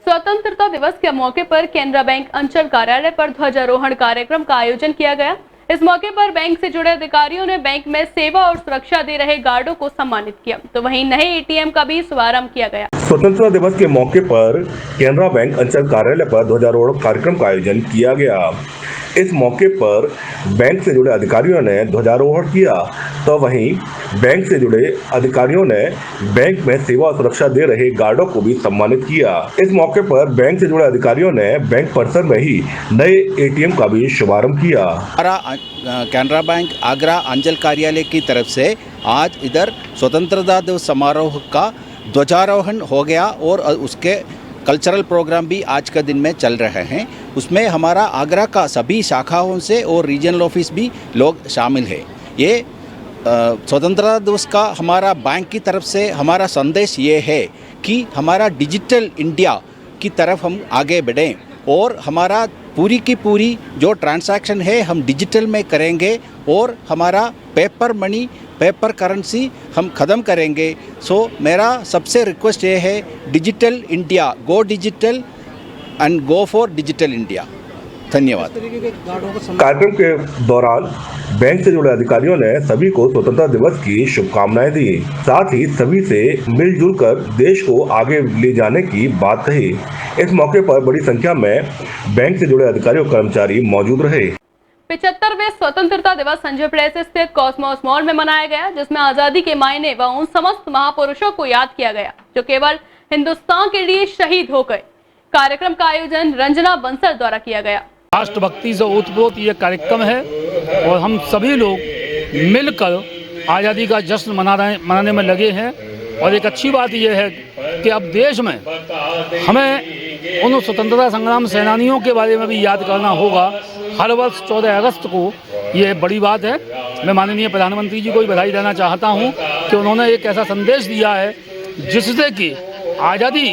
S4: स्वतंत्रता दिवस के मौके पर केनरा बैंक अंचल कार्यालय पर ध्वजारोहण कार्यक्रम का आयोजन किया गया। इस मौके पर बैंक से जुड़े अधिकारियों ने बैंक में सेवा और सुरक्षा दे रहे गार्डों को सम्मानित किया तो वहीं नए एटीएम का भी शुभारंभ किया गया।
S27: स्वतंत्रता दिवस के मौके पर केनरा बैंक अंचल कार्यालय पर ध्वजारोहण कार्यक्रम का आयोजन किया गया। इस मौके पर बैंक से जुड़े अधिकारियों ने ध्वजारोहण किया तो वहीं बैंक से जुड़े अधिकारियों ने बैंक में सेवा और सुरक्षा दे रहे गार्डों को भी सम्मानित किया। इस मौके पर बैंक से जुड़े अधिकारियों ने बैंक परिसर में ही नए एटीएम का भी शुभारंभ किया।
S9: केनरा बैंक आगरा अंचल कार्यालय की तरफ से आज इधर स्वतंत्रता दिवस समारोह का ध्वजारोहण हो गया और उसके कल्चरल प्रोग्राम भी आज का दिन में चल रहे हैं। उसमें हमारा आगरा का सभी शाखाओं से और रीजनल ऑफिस भी लोग शामिल हैं। ये स्वतंत्रता दिवस का हमारा बैंक की तरफ से हमारा संदेश ये है कि हमारा डिजिटल इंडिया की तरफ हम आगे बढ़ें और हमारा पूरी की पूरी जो ट्रांजैक्शन है हम डिजिटल में करेंगे और हमारा पेपर मनी पेपर करेंसी हम ख़त्म करेंगे। सो मेरा सबसे रिक्वेस्ट ये है digital India, go digital and go for digital India. धन्यवाद।
S27: कार्यक्रम के दौरान बैंक से जुड़े अधिकारियों ने सभी को स्वतंत्रता दिवस की शुभकामनाएं दी, साथ ही सभी से मिलजुल कर देश को आगे ले जाने की बात कही। इस मौके पर बड़ी संख्या में बैंक से जुड़े अधिकारी और कर्मचारी मौजूद रहे।
S4: 75वें स्वतंत्रता दिवस संजय प्लेस स्थित कॉस्मोस मॉल में मनाया गया जिसमें आजादी के मायने व उन समस्त महापुरुषों को याद किया गया जो केवल हिंदुस्तान के लिए शहीद हो गए। कार्यक्रम का आयोजन रंजना बंसल द्वारा किया गया।
S19: राष्ट्रभक्ति से ओतप्रोत ये कार्यक्रम है और हम सभी लोग मिलकर आज़ादी का जश्न मनाने में लगे हैं और एक अच्छी बात यह है कि अब देश में हमें उन स्वतंत्रता संग्राम सेनानियों के बारे में भी याद करना होगा। हर वर्ष 14 अगस्त को ये बड़ी बात है। मैं माननीय प्रधानमंत्री जी को भी बधाई देना चाहता हूँ कि उन्होंने एक ऐसा संदेश दिया है जिससे कि आज़ादी